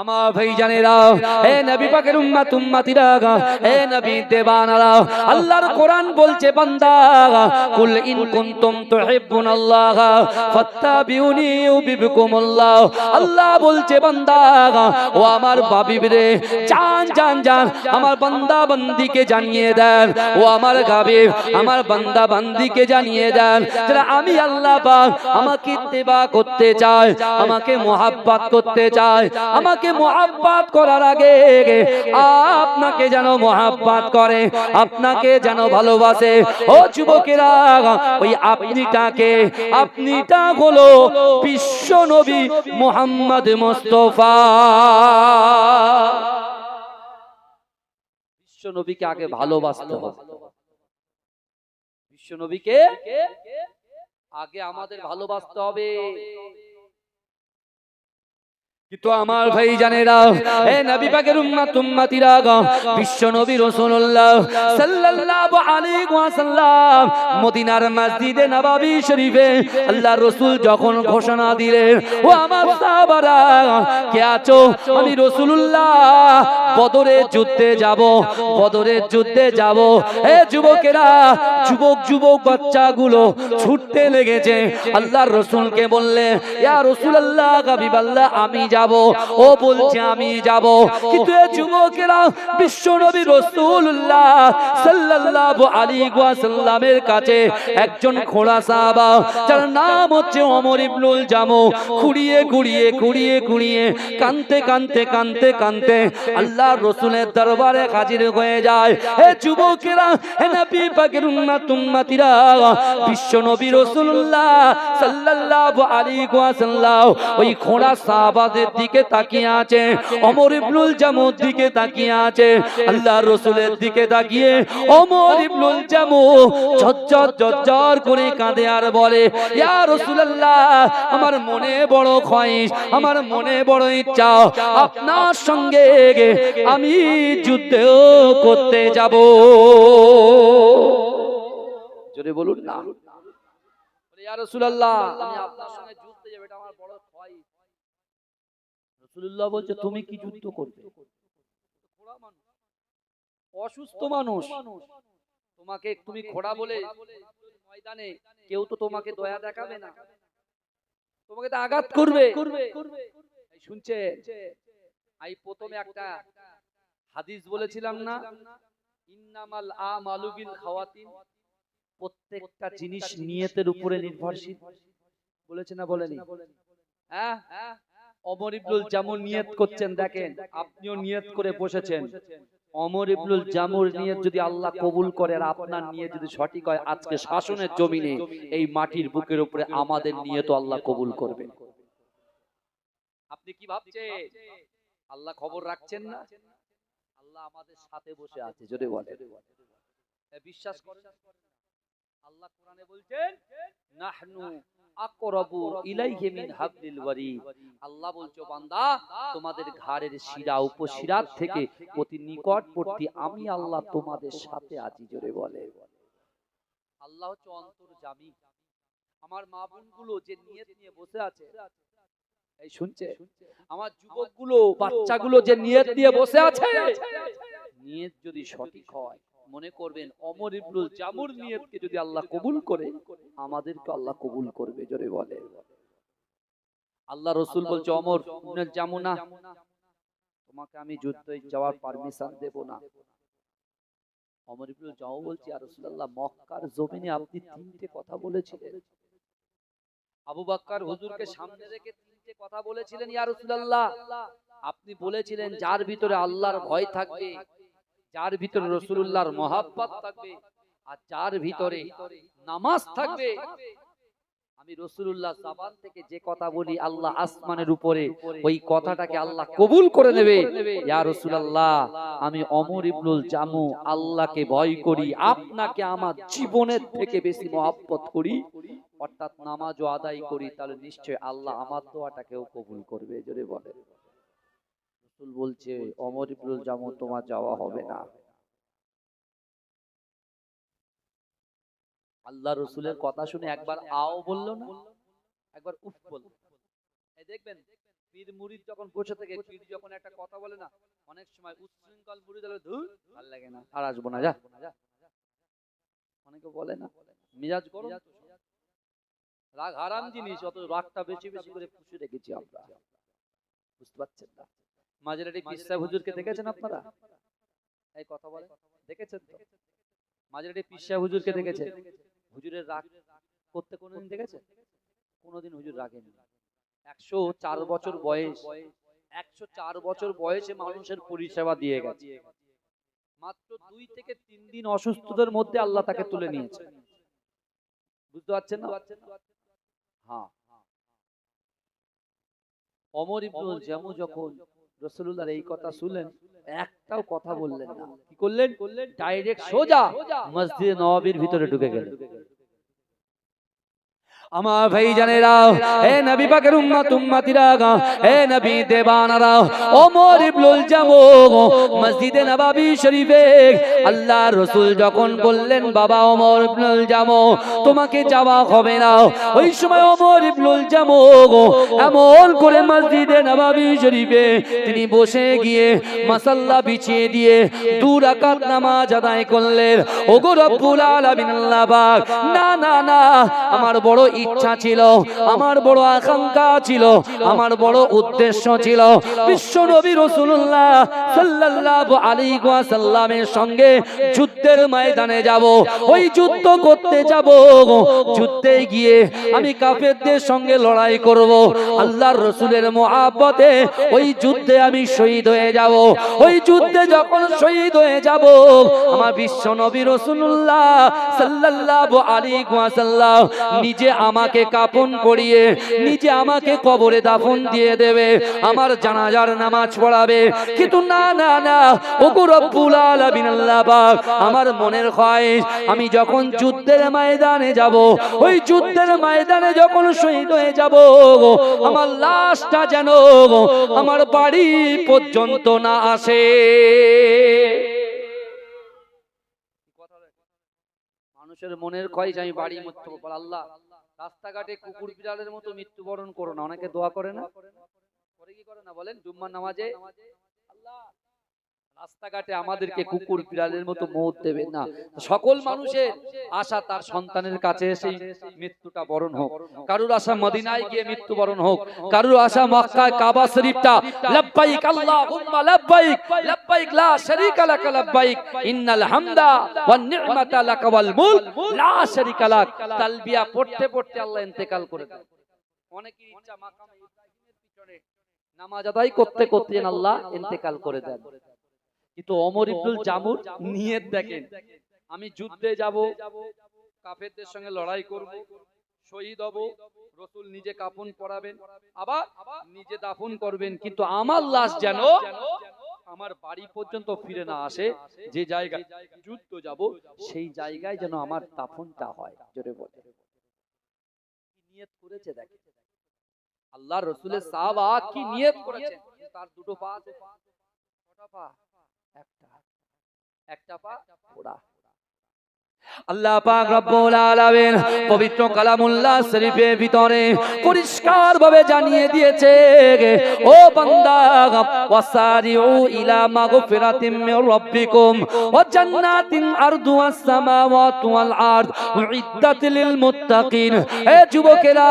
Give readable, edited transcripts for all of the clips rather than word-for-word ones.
আমার ভাইজানেরা, হে নবী পাকের উম্মত উম্মতিরা, হে নবী দেবানারা, আল্লাহর কোরআন বলছে বান্দা, কুল ইন কুনতুম তুহিব্বুনাল্লাহ ফাত্তাবিউনি ইউহিব্বুকুমুল্লাহ। আল্লাহ বলছে বান্দা, ও আমার হাবিবরে, জান জান জান আমার বান্দা বান্দিকে জানিয়ে দেন, ও আমার হাবিব আমার বান্দা বান্দিকে জানিয়ে দেন, যারা আমি আল্লাহ পাক আমাকে ইত্তেবা করতে চায়, আমাকে মুহাব্বত করতে চায়, আমাকে মুহাব্বত করার আগে আপনাকে যেন মুহাব্বত করে, আপনাকে যেন ভালোবাসে। ও যুবকেরা, ওই আপনিটা হলো বিশ্ব নবী মুহাম্মদ মুস্তাফা। বিশ্ব নবীকে আগে ভালোবাসতে হবে, বিশ্ব নবীকে আগে আমাদের ভালোবাসতে হবে। কিন্তু আমার ভাইজানেরা, হে নবী পাকের উম্মত উম্মতিরা, বিশ্ব নবী রাসূলুল্লাহ সাল্লাল্লাহু আলাইহি ওয়াসাল্লাম মদিনার মসজিদে নববী শরীফে আল্লাহর রাসূল যখন ঘোষণা দিলেন, ও আমার সাহাবারা কে আছো, আমি রাসূলুল্লাহ বদরের যুদ্ধে যাব, বদরের যুদ্ধে যাব। হে যুবকেরা, যুবক বাচ্চাগুলো ছুটতে লেগেছে, আল্লাহর রাসূলকে বললে, ইয়া রাসূলুল্লাহ হাবিবাল্লাহ আমি যাব। ও বলছে আমি যাব, কিন্তু এই যুবকেরা বিশ্ব নবী রাসূলুল্লাহ সাল্লাল্লাহু আলাইহি ওয়াসাল্লামের কাছে একজন খোড়া সাহাবা, যার নাম হচ্ছে ওমর ইবনুল জামু, কুড়িয়ে কানতে আল্লাহর রাসূলের দরবারে হাজির হয়ে যায়। হে যুবকেরা, হে নবী পাকের উম্মত উম্মতিরা, বিশ্ব নবী রাসূলুল্লাহ সাল্লাল্লাহু আলাইহি ওয়াসাল্লাম ওই খোড়া সাহাবাদের দিকে তাকিয়ে আছে, ওমর ইবনুল জামুর দিকে তাকিয়ে আছে। আল্লাহর রাসূলের দিকে তাকিয়ে ওমর ইবনুল জামু ঝরঝর করে কাঁদে আর বলে, ইয়া রাসূলুল্লাহ আমার মনে বড় খয়েশ, আমার মনে বড় ইচ্ছা, আপনার সঙ্গে আমি যুদ্ধ করতে যাব। জোরে বলুন না, ইয়া রাসূলুল্লাহ আমি আপনার সঙ্গে যুদ্ধে যাব, এটা আমার বড় খয়েশ। রাসূলুল্লাহ বলছে, তুমি কি যুদ্ধ করবে? অসুস্থ মানুষ, তোমাকে তুমি খোড়া বলে ময়দানে কেউ তো তোমাকে দয়া দেখাবে না, তোমাকে তো আঘাত করবে। শুনছে, এই প্রথমে একটা হাদিস বলেছিলাম না, ইন্নামাল আমালু বিল খাওয়াতিন, প্রত্যেকটা জিনিস নিয়তের উপরে নির্ভরশীল, বলেছে না বলেনি? হ্যাঁ, ওমর ইবনুল জামু নিয়ত করছেন, দেখেন আপনিও নিয়ত করে বসেছেন, ওমর ইবনুল জামুর নিয়ত যদি আল্লাহ কবুল করে আর আপনার নিয়ত যদি সঠিক হয়, আজকে শাসনের জমিনে এই মাটির বুকের উপরে আমাদের নিয়ত আল্লাহ কবুল করবে। আপনি কি ভাবছেন আল্লাহ খবর রাখছেন না? আল্লাহ আমাদের সাথে বসে আছে, যদি বলে বিশ্বাস করেন। আল্লাহ কোরআনে বলছেন, নাহনু আকরাবু ইলাইহি মিন হাবলিল ওয়ারিদ। আল্লাহ বলছো বান্দা, তোমাদের ঘাড়ের শিরা উপশিরার থেকে অতি নিকটবর্তী আমি আল্লাহ তোমাদের সাথে আছি, জোরে বলে। আল্লাহ হচ্ছে অন্তর্যামী। আমার মা বোনগুলো যে নিয়ত নিয়ে বসে আছে, এই শুনছে, আমার যুবকগুলো বাচ্চাগুলো যে নিয়ত নিয়ে বসে আছে, নিয়ত যদি সঠিক হয়, মনে করবেন ওমর ইবনুল জামুর নিয়তকে যদি আল্লাহ কবুল করে, আমাদেরকে আল্লাহ কবুল করবে, জোরে বলে। আল্লাহ রাসূল বলছে, ওমর ইবনুল জামু না, তোমাকে আমি যুদ্ধে যাওয়ার পারমিশন দেব না। ওমর ইবনুল জামু বলছে, ইয়া রাসূলুল্লাহ মক্কার জমিনে আপনি তিনটে কথা বলেছিলেন, আবু বকর হুজুরকে সামনে রেখে তিনটে কথা বলেছিলেন, ইয়া রাসূলুল্লাহ আপনি বলেছিলেন যার ভিতরে আল্লাহর ভয় থাকবে, যার ভিতরে রাসূলুল্লাহর মহব্বত থাকবে, আর যার ভিতরে নামাজ থাকবে, আমি রাসূলুল্লাহ জবান থেকে যে কথা বলি আল্লাহ আসমানের উপরে ওই কথাটাকে আল্লাহ কবুল করে নেবে। ইয়া রাসূলুল্লাহ আমি ওমর ইবনুল জামু আল্লাহকে ভয় করি, আপনাকে আমার জীবনের থেকে বেশি মহব্বত করি, অর্থাৎ নামাজও আদায় করি, তাহলে নিশ্চয় আল্লাহ আমার দোয়াটাকেও কবুল করবে, জোরে বলে। রাসূল বলছে, ওমর ইবনুল জামু তোমার যাওয়া হবে না। আল্লাহ রাসূলের কথা শুনে একবার আও বললো না, একবার উফ বলল। এই দেখবেন পীর মুরিদ যখন বসে থেকে পীর যখন একটা কথা বলে না, অনেক সময় উচ্ছৃঙ্খল মুরিদ হলে ধুর ভালো লাগে না, আর আসবো না, যা। অনেকে বলে না, মিজাজ গরম, রাগ হারাম জিনিস, অত রাগটা বেশি বেশি করে পুষে রেখেছি আমরা, বুঝতে পারছেন না? মাঝরাটি পীর সাহেব হুজুরকে দেখেছেন আপনারা? এই কথা বলে দেখেছেন তো? মাঝরাটি পীর সাহেব হুজুরকে দেখেছেন? হুজুরের রাগ করতে কোনোদিন দেখেছেন? কোনোদিন হুজুর রাগেনি। 104 বছর বয়স, 104 বছর বয়সে মানুষের পরিষেবা দিয়ে গেছে। মাত্র 2 থেকে 3 দিন অসুস্থতার মধ্যে আল্লাহ তাকে তুলে নিয়েছে, বুঝতে পারছেন না? হ্যাঁ, ওমর ইবনুল জামু যখন রাসূলুল্লাহর এই কথা শুনলেন, একটাও কথা বললেন না। কি করলেন? ডাইরেক্ট সোজা মসজিদে নববীর ভিতরে ঢুকে গেলেন। আমার ভাইজানেরা, হে নবী পাকের উম্মত উম্মতিরা, হে নবী দেবানারা, ওমর ইবনুল জামু মসজিদে নববী শরীফে আল্লাহর রাসূল যখন বললেন, বাবা ওমর ইবনুল জামু তোমাকে যাওয়া হবে না, ওই সময় ওমর ইবনুল জামু এমন করে মসজিদে নববী শরীফে তিনি বসে গিয়ে মাসাল্লা বিছিয়ে দিয়ে 2 রাকাত নামাজ আদায় করলেন। ওগো রব্বুল আলামিন আল্লাহ পাক, না না না, আমার বড় ইচ্ছা ছিল, আমার বড় আকাঙ্ক্ষা ছিল, আমার বড় উদ্দেশ্য ছিল বিশ্ব নবী রাসূলুল্লাহ সাল্লাল্লাহু আলাইহি ওয়াসাল্লামের সঙ্গে যুদ্ধের ময়দানে যাব, ওই যুদ্ধ করতে যাব, যুদ্ধে গিয়ে আমি কাফেরদের সঙ্গে লড়াই করব, আল্লাহর রাসূলের মহব্বতে ওই যুদ্ধে আমি শহীদ হয়ে যাব। ওই যুদ্ধে যখন শহীদ হয়ে যাব, আমার বিশ্ব নবী রাসূলুল্লাহ সাল্লাল্লাহু আলাইহি ওয়াসাল্লাম নিজে আমাকে কাফন পরিয়ে নিজে আমাকে কবরে দাফন দিয়ে দেবে, আমার জানাজার নামাজ পড়াবে। কিন্তু না না না, ওগো রব্বুল আলামিন আল্লাহ পাক, আমার মনের খয়েশ আমি যখন যুদ্ধের ময়দানে যাব, ওই যুদ্ধের ময়দানে যখন শহীদ হয়ে যাব, আমার লাশটা যেন আমার বাড়ি পর্যন্ত না আসে। মানুষের মনের খয়েশ আমি বাড়ি মৃত্যু, আল্লাহ রাস্তাঘাটে কুকুর বিড়ালের মতো মৃত্যুবরণ করো না। অনেকে দোয়া করে না, করে কি করে না বলেন? জুম্মার নামাজে, আল্লাহ রাস্তাঘাটে আমাদেরকে কুকুর বিড়ালের মতো মৌত দেবে না। সকল মানুষের আশা তার সন্তানের কাছে এসে মৃত্যুটা বরণ হোক, কারুর আশা মদিনায় গিয়ে মৃত্যুবরণ হোক, কারুর আশা মক্কায় কাবা শরীফটা লাব্বাইক আল্লাহুম্মা লাব্বাইক লাব্বাইক লা শারীকা লাক লাব্বাইক ইন্নাল হামদা ওয়ান নি'মাতা লাক ওয়াল মুলক লা শারীকা লাক তালবিয়া পড়তে পড়তে আল্লাহ ইন্তেকাল করে দেন। অনেকের ইচ্ছা মাকামে ইব্রাহিমের পিছনে নামাজ আদায় করতে করতে আল্লাহ ইন্তেকাল করে দেন। কিন্তু ওমর ইবনুল জামুর নিয়ত দেখেন, আমি যুদ্ধে যাব, কাফেরদের সঙ্গে লড়াই করব, শহীদ হব, রাসূল নিজে কাফন পরাবেন, আবার নিজে দাফন করবেন, কিন্তু আমার লাশ যেন আমার বাড়ি পর্যন্ত ফিরে না আসে, যে জায়গায় যুদ্ধ যাব সেই জায়গায় যেন আমার দাফনটা হয়। জোরে বলে কি নিয়ত করেছে দেখেন, আল্লাহর রাসূলের সাহাবা কি নিয়ত করেছেন। তার 2 পা, 6টা পা, একটা পা ওড়া। আল্লাহ পাক রব্বুল আলামিন পবিত্র কালামুল্লাহ শরীফের ভিতরে পরিষ্কার ভাবে জানিয়ে দিয়েছে, ও বান্দা, ওয়াসারিউ ইলা মাগফিরাতিম মির রাব্বিকুম ওয়া জান্নাতিন আরদুহাস সামাওয়াতু ওয়াল আরদ উইদ্দাত লিল মুত্তাকিন। হে যুবকেরা,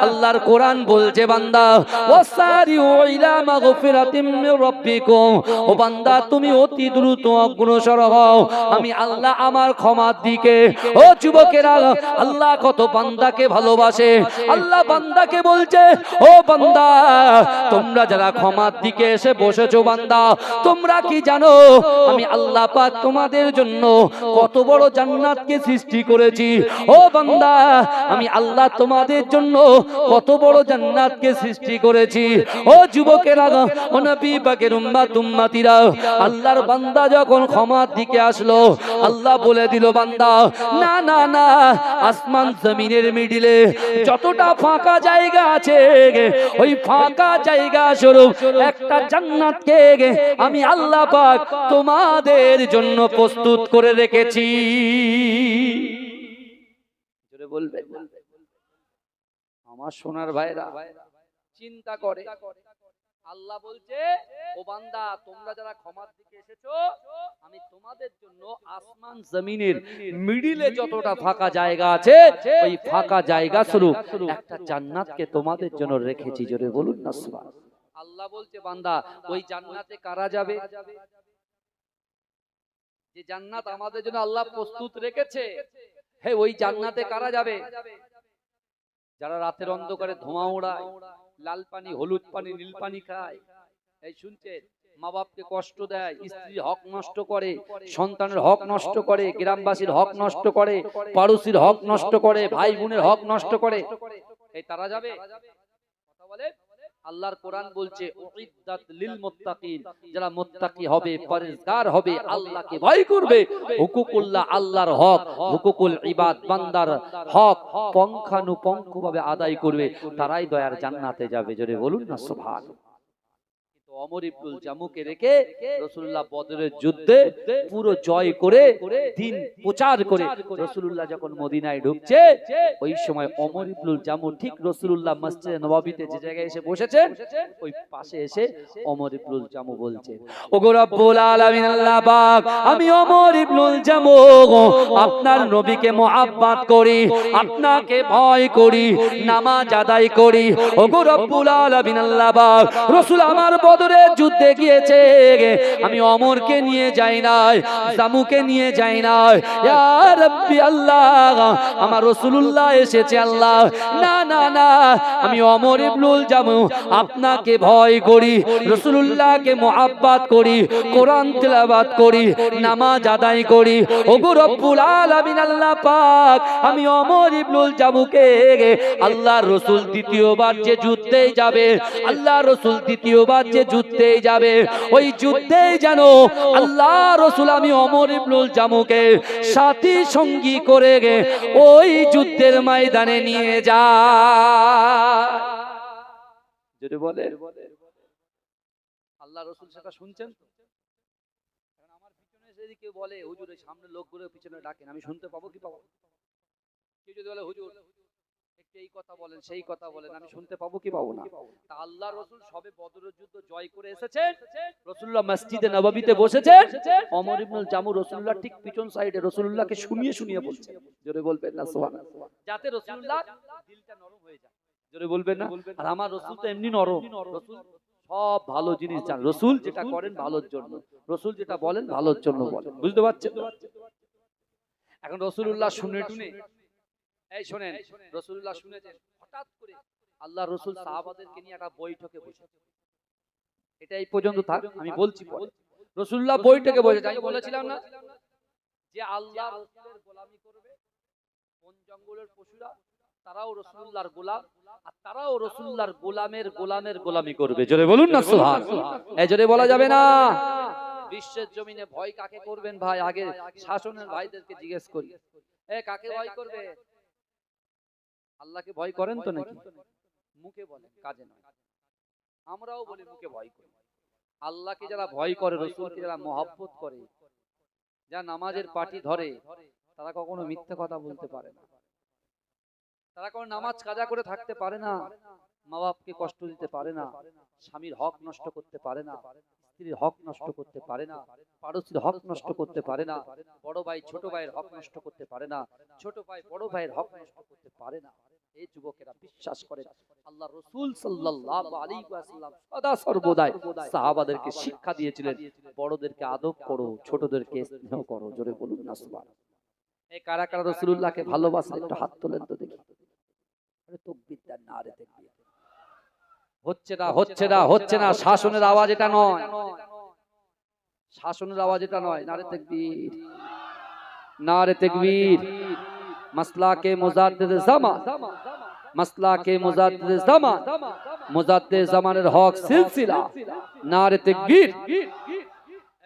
আল্লাহর কোরআন বলছে, বান্দা, ওয়াসারিউ ইলা মাগফিরাতিম মির রাব্বিকুম, ও বান্দা তুমি অতি দ্রুত অগ্রসর হও আমি আল্লাহ আমার ক্ষমা দিকে। ও যুবকেরা, আল্লাহ কত বান্দাকে ভালোবাসে। আল্লাহ বান্দাকে বলছে, ও বান্দা, তোমরা যারা ক্ষমার দিকে এসে বসেছো, বান্দা তোমরা কি জানো আমি আল্লাহ পাক তোমাদের জন্য কত বড় জান্নাতকে সৃষ্টি করেছি? ও বান্দা, আমি আল্লাহ তোমাদের জন্য কত বড় জান্নাতকে সৃষ্টি করেছি। ও যুবকেরা, ও নবী পাকের উম্মত উম্মতিরা, আল্লাহর বান্দা যখন ক্ষমার দিকে আসলো, আল্লাহ বলে দিল, বান্দা, না না না, আসমান জমিনের মিডিলে যতটা ফাঁকা জায়গা আছে, ওই ফাঁকা জায়গা স্বরূপ একটা জান্নাতকে আমি আল্লাহ পাক তোমাদের জন্য প্রস্তুত করে রেখেছি। জোরে বলবেন। আমার সোনার ভাইরা চিন্তা করে, আল্লাহ বলছে, ও বান্দা তোমরা যারা ক্ষমার দিকে এসেছো, আমি তোমাদের জন্য আসমান জমিনের মিডিলে যতটা ফাঁকা জায়গা আছে, ওই ফাঁকা জায়গা স্বরূপ একটা জান্নাতকে তোমাদের জন্য রেখেছি। জোরে বলুন না সুবহানাল্লাহ। আল্লাহ বলছে, বান্দা ওই জান্নাতে কারা যাবে? যে জান্নাত আমাদের জন্য আল্লাহ প্রস্তুত রেখেছে, হে ওই জান্নাতে কারা যাবে? যারা রাতের অন্ধকারে ধোঁয়া ওড়ায়, লাল পানি, হলুদ পানি, নীল পানি খায়, এই শুনছেন, মা বাপকে কষ্ট দেয়, স্ত্রীর হক নষ্ট করে, সন্তানের হক নষ্ট করে, গ্রামবাসীর হক নষ্ট করে, পাড়োশির হক নষ্ট করে, ভাই বোনের হক নষ্ট করে, এই তারা যাবে? কথা বলে। আল্লাহর কোরআন বলছে, উইদ্দাত লিল মুত্তাকিন, যারা মুত্তাকি হবে, পরহেজগার হবে, আল্লাহকে ভয় করবে, হুকুকুল্লাহ, আল্লাহর হক, হুকুকুল ইবাদ, বান্দার হক পঙ্খানুপঙ্খভাবে আদায় করবে, তারাই দয়ার জান্নাতে যাবে। জোরে বলুন না সুবহানাল্লাহ। ওমর ইবনুল জামুকে রেখে রাসূলুল্লাহ বদরের যুদ্ধে পুরো জয় করে দিন প্রচার করে রাসূলুল্লাহ যখন মদিনায় ঢুকছে, ওই সময় ওমর ইবনুল জামু ঠিক রাসূলুল্লাহ মসজিদে নববীতে যে জায়গায় এসে বসেছেন, ওই পাশে এসে ওমর ইবনুল জামু বলছে, ওগো রব্বুল আলামিন আল্লাহ পাক, আমি ওমর ইবনুল জামু আপনার নবীকে মুহাব্বত করি, আপনাকে ভয় করি, নামাজ আদায় করি। ওগো রব্বুল আলামিন আল্লাহ পাক, রাসূল আমার বদরের যুদ্ধে গিয়েছে, আমি ওমরকে নিয়ে যাই নাই, জামুকে নিয়ে যাই নাই। ইয়া রাব্বি আল্লাহ, আমার রাসূলুল্লাহ এসেছে আল্লাহ। না না না, আমি ওমর ইবনুল জামু আপনাকে ভয় করি, রাসূলুল্লাহকে মুহাব্বত করি, কোরআন তেলাওয়াত করি, নামাজ আদায় করি। ওগো রব্বুল আলামিন আল্লাহ পাক, আমি ওমর ইবনুল জামুকে আল্লাহর রাসূল দ্বিতীয়বার যে যুদ্ধে যাবে, আল্লাহর রাসূল দ্বিতীয়বার যে যুদ্ধে যাবে, ওই যুদ্ধে যেন আল্লাহ রাসূল আমি ওমর ইবনুল জামুকে সাথী সঙ্গী করে ওই যুদ্ধের ময়দানে নিয়ে যায়। যদি বলে আল্লাহ রাসূল সেটা শুনছেন তো? কারণ আমার পিছনে যদি কেউ বলে, হুজুর এই সামনে লোকগুলো পিছনে ডাকেন, আমি শুনতে পাবো কি পাবো? কেউ যদি বলে, হুজুর এই কথা বলেন, সেই কথা বলেন, আমি শুনতে পাবো কি পাবো না? তা আল্লাহ রাসূল সবে বদরের যুদ্ধ জয় করে এসেছেন, রাসূলুল্লাহ মসজিদে নববীতে বসেছেন, ওমর ইবনুল জামু রাসূলুল্লাহ ঠিক পিছন সাইডে রাসূলুল্লাহকে শুনিয়ে শুনিয়ে বলছেন। জোরে বলবেন না সুবহানাল্লাহ, যাতে রাসূলুল্লাহ দিলটা নরম হয়ে যায়। জোরে বলবেন না? আর আমার রাসূল তো এমনি নরম, রাসূল সব ভালো জিনিস জানেন, রাসূল যেটা করেন ভালোর জন্য, রাসূল যেটা বলেন ভালোর জন্য বলেন। বুঝতে পারছেন? এখন রাসূলুল্লাহ শুনে টুনে, এই শুনেন, রাসূলুল্লাহ শুনেছেন, হঠাৎ করে আল্লাহ রাসূল সাহাবাদেরকে নিয়ে একটা বৈঠকে বসেছে। এটা এই পর্যন্ত থাক, আমি বলছি পরে। রাসূলুল্লাহ বৈঠকে বসেছে, আমি বলেছিলাম না যে আল্লাহ রাসূলের গোলামি করবে বন জঙ্গলের পশুরা, তারাও রাসূলুল্লাহর গোলাম, আর তারাও রাসূলুল্লাহর গোলামের গোলামের গোলামি করবে। জোরে বলুন না সুবহানাল্লাহ। এই জোরে বলা যাবে না। বিশ্বের জমিনে ভয় কাকে করবেন ভাই? আগে শাসনের ভাইদেরকে জিজ্ঞেস করি, কাকে ভয় করবে? আল্লাহকে ভয় করেন তো নাকি? মুখে বলেন, কাজে নয়। আমরাও বলি মুখে ভয় করি। আল্লাহকে যারা ভয় করে, রাসূলকে যারা মহব্বত করে, যারা নামাজের পাটি ধরে, তারা কখনো মিথ্যে কথা বলতে পারে না, তারা কোনো নামাজ কাজা করে থাকতে পারে না, মা বাপকে কষ্ট দিতে পারে না, স্বামীর হক নষ্ট করতে পারে না, স্ত্রীর হক নষ্ট করতে পারে না, পাড়োশির হক নষ্ট করতে পারে না, বড় ভাই ছোট ভাইয়ের হক নষ্ট করতে পারে না, ছোট ভাই বড় ভাইয়ের হক নষ্ট করতে পারে না। এই যুবকেরা বিশ্বাস করে আল্লাহ রাসূল সাল্লাল্লাহু আলাইহি ওয়াসাল্লাম সদা সর্বদাই সাহাবাদেরকে শিক্ষা দিয়েছিলেন, বড়দেরকে আদব করো, ছোটদেরকে স্নেহ করো। জোরে বলুন না সুবহানাল্লাহ। এই কারা কারা রাসূলুল্লাহকে ভালোবাসেন একটু হাত তোলেন তো দেখি। আরে তাকবীর দেন না, আরে তাকবীর। হচ্ছে না হচ্ছে না হচ্ছে না, শাসনের আওয়াজ এটা নয়, শাসনের আওয়াজ এটা নয়। নারে তাকবীর, নারে তাকবীর। মাসলাকে মুজাদ্দিদ জামান, মাসলাকে মুজাদ্দিদ জামান, মুজাদ্দিদ জামানের হক সিলসিলা। নারে তাকবীর।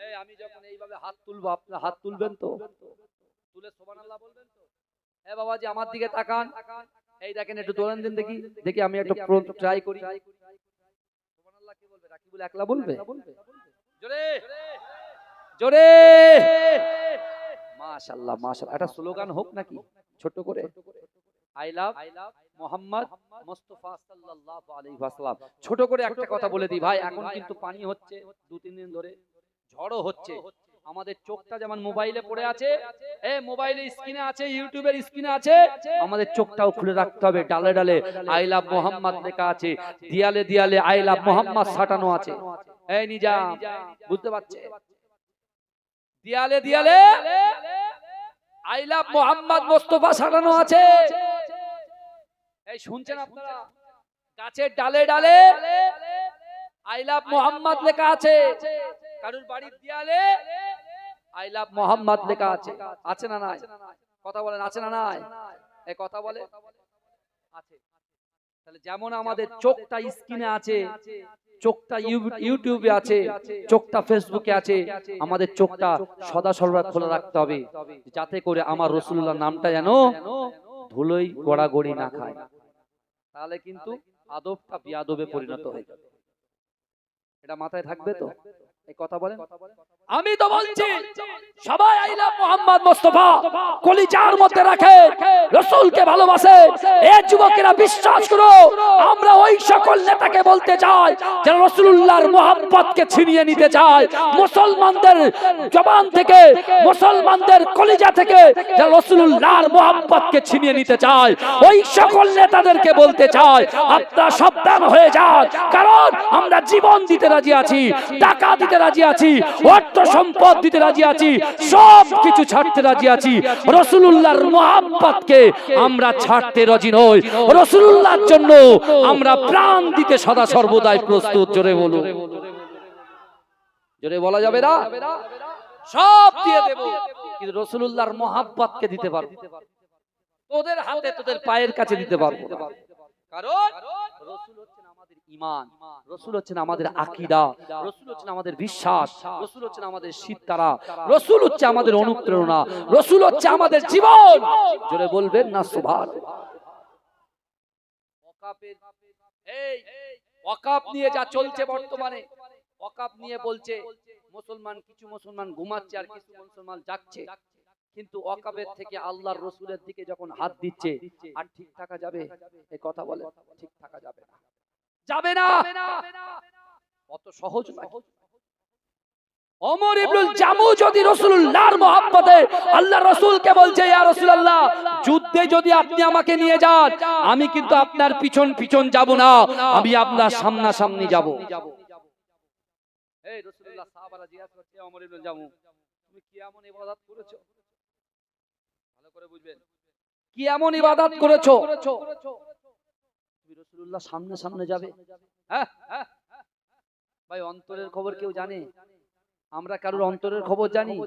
এই আমি যখন এইভাবে হাত তুলবো, আপনারা হাত তুলবেন তো? তুলে সুবহানাল্লাহ বলবেন তো? বাবাজি আমার দিকে তাকান, এই দেখেন একটু দোলেন দিন দেখি, দেখি আমি একটু ট্রাই করি। সুবহানাল্লাহ কি বলবে? রাকিবুল একলা বলবে? জোরে জোরে মাশাআল্লাহ মাশাআল্লাহ। একটা স্লোগান হোক নাকি ছোট করে? আই লাভ মোহাম্মদ মুস্তাফা সাল্লাল্লাহু আলাইহি ওয়াসাল্লাম। ছোট করে একটা কথা বলে দিই ভাই, এখন কিন্তু পানি হচ্ছে 2-3 দিন ধরে, ঝড়ও হচ্ছে। আমাদের চোখটা যেমন মোবাইলে পড়ে আছে, মোবাইলের স্ক্রিনে আছে, ইউটিউবের স্ক্রিনে আছে, আমাদের চোখটাও খুলে রাখতে হবে। ডালে ডালে আই লাভ মোহাম্মদ লেখা আছে, দিয়ালে দিয়ালে আই লাভ মোহাম্মদ সাটানো আছে। এই নিজাম বুঝতে পারছে? দিয়ালে দিয়ালে আই লাভ মোহাম্মদ মুস্তাফা সাটানো আছে। এই শুনছেন আপনারা? গাছের ডালে ডালে আই লাভ মোহাম্মদ লেখা আছে, কারুর বাড়ির দেয়ালে আই লাভ মোহাম্মদ লেখা আছে। আছে না নাই? কথা বলেন, আছে না নাই? এই কথা বলে আছে। তাহলে যেমন আমাদের চোখটা স্ক্রিনে আছে, চোখটা ইউটিউবে আছে, চোখটা ফেসবুকে আছে, আমাদের চোখটা সদা সর্বদা খোলা রাখতে হবে, যাতে করে আমার রাসূলুল্লাহর নামটা যেন ধুলোই গড়াগড়ি না খায়। তাহলে কিন্তু আদবটা বিয়াদবে পরিণত হয়ে যাবে। এটা মাথায় থাকবে তো? এই কথা বলেন। আমি তো বলছি সবাই আই লাভ মোহাম্মদ মুস্তাফা কলিজার মধ্যে রাখে, রাসূলকে ভালোবাসে। এই যুবকেরা বিশ্বাস করো, আমরা ওই সকল নেতাকে বলতে চাই যারা রাসূলুল্লাহর মোহাব্বতকে ছিনিয়ে নিতে চায় মুসলমানদের জবান থেকে, মুসলমানদের কলিজা থেকে, যারা রাসূলুল্লাহর মোহাব্বতকে ছিনিয়ে নিতে চায়, ওই সকল নেতাদেরকে বলতে চাই আপনারা সাবধান হয়ে যান। কারণ আমরা জীবন দিতে রাজি আছি, টাকা দিতে রাজি আছি, অর্থ সম্পদ দিতে রাজি আছি, সব কিছু ছাড়তে রাজি আছি, রাসূলুল্লাহর মুহাব্বতকে আমরা ছাড়তে রাজি নই। রাসূলুল্লাহর জন্য আমরা প্রাণ দিতে সদা সর্বদাই প্রস্তুত। জোরে বলুন। জোরে বলা যাবে না? সব দিয়ে দেব, কিন্তু রাসূলুল্লাহর মুহাব্বতকে দিতে পারবো, তোদের হাতে তোদের পায়ের কাছে দিতে পারবো না। কারণ রাসূল হচ্ছেন আমাদের ঈমান, রাসূল হচ্ছেন আমাদের আকীদা, রাসূল হচ্ছেন আমাদের বিশ্বাস, রাসূল হচ্ছেন আমাদের সিদ্ধারা, রাসূল হচ্ছে আমাদের অনুপ্রেরণা, রাসূল হচ্ছে আমাদের জীবন। জোরে বলবেন না সুবহানাল্লাহ। ওয়াকাফের এই ওয়াকাফ নিয়ে যা চলছে বর্তমানে, ওয়াকাফ নিয়ে বলছে মুসলমান, কিছু মুসলমান ঘুমাচ্ছে আর কিছু মুসলমান জাগছে, কিন্তু ওয়াকাফের থেকে আল্লাহর রাসূলের দিকে যখন হাত দিচ্ছে, আর ঠিক থাকা যাবে? এই কথা বলে ঠিক থাকা যাবে না, যাবে না। অত সহজ নয়। ওমর ইবনুল জামু যদি রাসূলুল্লাহর মহব্বতে আল্লাহর রাসূলকে বলছে, ইয়া রাসূলুল্লাহ যুদ্ধে যদি আপনি আমাকে নিয়ে যান, আমি কিন্তু আপনার পিছন পিছন যাব না, আমি আপনার সামনাসামনি যাব। এই রাসূলুল্লাহ সাহাবারা জিজ্ঞাসা করছে, ওমর ইবনুল জামু তুমি কি এমন ইবাদত করেছো? ভালো করে বুঝবেন, কি এমন ইবাদত করেছো তুমি রাসূলুল্লাহ সামনে সামনে যাবে? হ্যাঁ ভাই, অন্তরের খবর কেউ জানে? আমরা কারোর অন্তরের খবর জানি?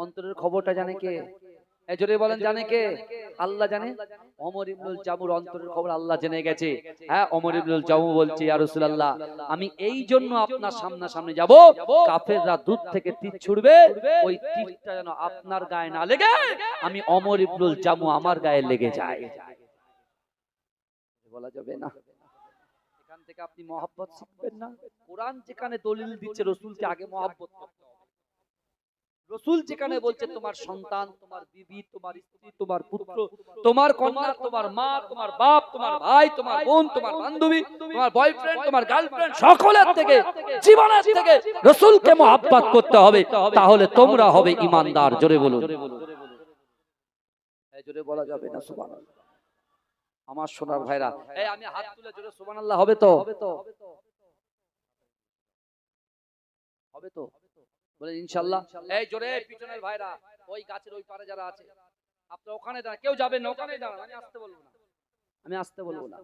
অন্তরের খবরটা জানে কে? জোরে বলেন, জানে কে? আল্লাহ জানে। ওমর ইবনুল জামুর অন্তরের খবর আল্লাহ জেনে গেছে। হ্যাঁ, ওমর ইবনুল জামু বলছে, ইয়া রাসূলুল্লাহ আমি এই জন্য আপনার সামনাসামনি যাব, কাফেররা দূর থেকে তীর ছুড়বে, ওই তীরটা যেন আপনার গায়ে না লেগে আমি ওমর ইবনুল জামু আমার গায়ে লেগে যায়। বলা যাবে না। এখান থেকে আপনি মহব্বত শিখবেন না? কোরআন যেখানে দলিল দিচ্ছে রাসূলকে আগে মহব্বত করতে হবে। রাসূল যেখানে বলছে তোমার সন্তান, তোমার বিবি, তোমার স্ত্রী, তোমার পুত্র, তোমার কন্যা, তোমার মা, তোমার বাপ, তোমার ভাই, তোমার বোন, তোমার বান্ধবী, তোমার বয়ফ্রেন্ড, তোমার গার্লফ্রেন্ড, সকলের থেকে, জীবনের থেকে রাসূলকে মহব্বত করতে হবে, তাহলে তোমরা হবে ঈমানদার। জোরে বলুন। এই জোরে বলা যাবে না সুবহানাল্লাহ। আমার সোনার ভাইরা, এই আমি হাত তুলে জোরে সুবহানাল্লাহ হবে তো? হবে তো? বলে ইনশাআল্লাহ। এই জোরে পিছনের ভাইরা, ওই গাছের ওই পারে যারা আছে আপনারা ওখানে দাঁড়ান, কেউ যাবেন না, ওখানে দাঁড়ান, আমি আসতে বলবো না, আমি আসতে বলবো না।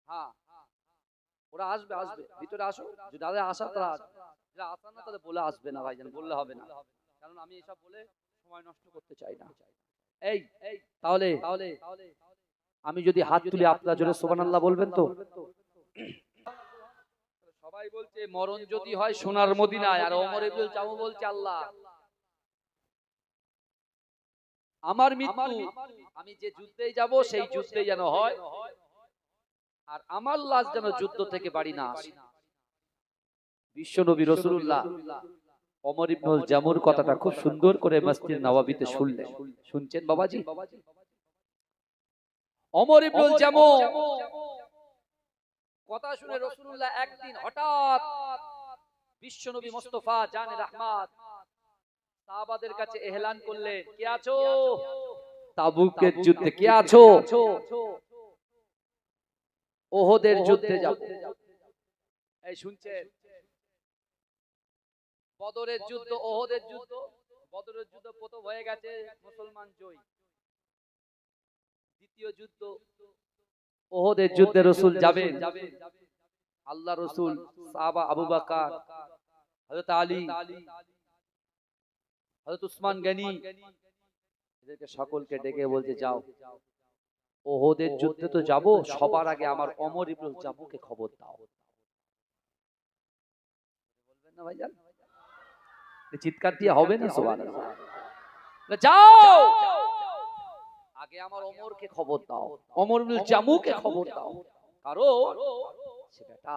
হ্যাঁ ওরা আসবে, আসবে ভিতরে আসো, যদি তাদের আসা তারা আসবে, যারা আসা না তাদের বলে আসবে না ভাইজান, বললে হবে না, কারণ আমি এসব বলে সময় নষ্ট করতে চাই না। এই তাহলে আমি যদি হাত তুলি আপনারা জোরে সুবহানাল্লাহ বলবেন তো? সবাই বলছে মরণ যদি হয় সোনার মদিনায়, আর ওমর ইবনুল জামু বলছে আল্লাহ আমার মৃত্যু আমি যে যুদ্ধেই যাব সেই যুদ্ধেই যেন হয়, আর আমার লাশ যেন যুদ্ধ থেকে বাড়ি না আসে। বিশ্বনবী রাসূলুল্লাহ ওমর ইবনুল জামুর কথাটা খুব সুন্দর করে মসজিদ নববীতে শুনলেন। শুনছেন বাবাজি? ওমর ইবনুল জামু কথা শুনে রাসূলুল্লাহ একদিন হঠাৎ বিশ্বনবী মুস্তাফা জানে রাহমাত সাহাবাদের কাছে এলান করলেন, কে আছো তাবুকের যুদ্ধে, কে আছো ওহদের যুদ্ধে যাব। এই শুনছেন, বদরের যুদ্ধ, ওহদের যুদ্ধ। বদরের যুদ্ধ প্রথম হয়ে গেছে, মুসলমান জয়। দ্বিতীয় যুদ্ধ ওহদের যুদ্ধে রাসূল যাবেন। আল্লাহ রাসূল, সাহাবা আবু বকর, হযরত আলী, হযরত উসমান গনি, এদেরকে সকলকে ডেকে বলতে, যাও ওহদের যুদ্ধে তো যাব, সবার আগে আমার ওমর ইবনুল জামুকে খবর দাও। বলবেন না ভাইজান? চিৎকার দিয়ে হবে না? সুবহানাল্লাহ। যাও আগে আমার ওমরকে খবর দাও, ওমর ইবনুল জামুকে খবর দাও। কারণ সেটা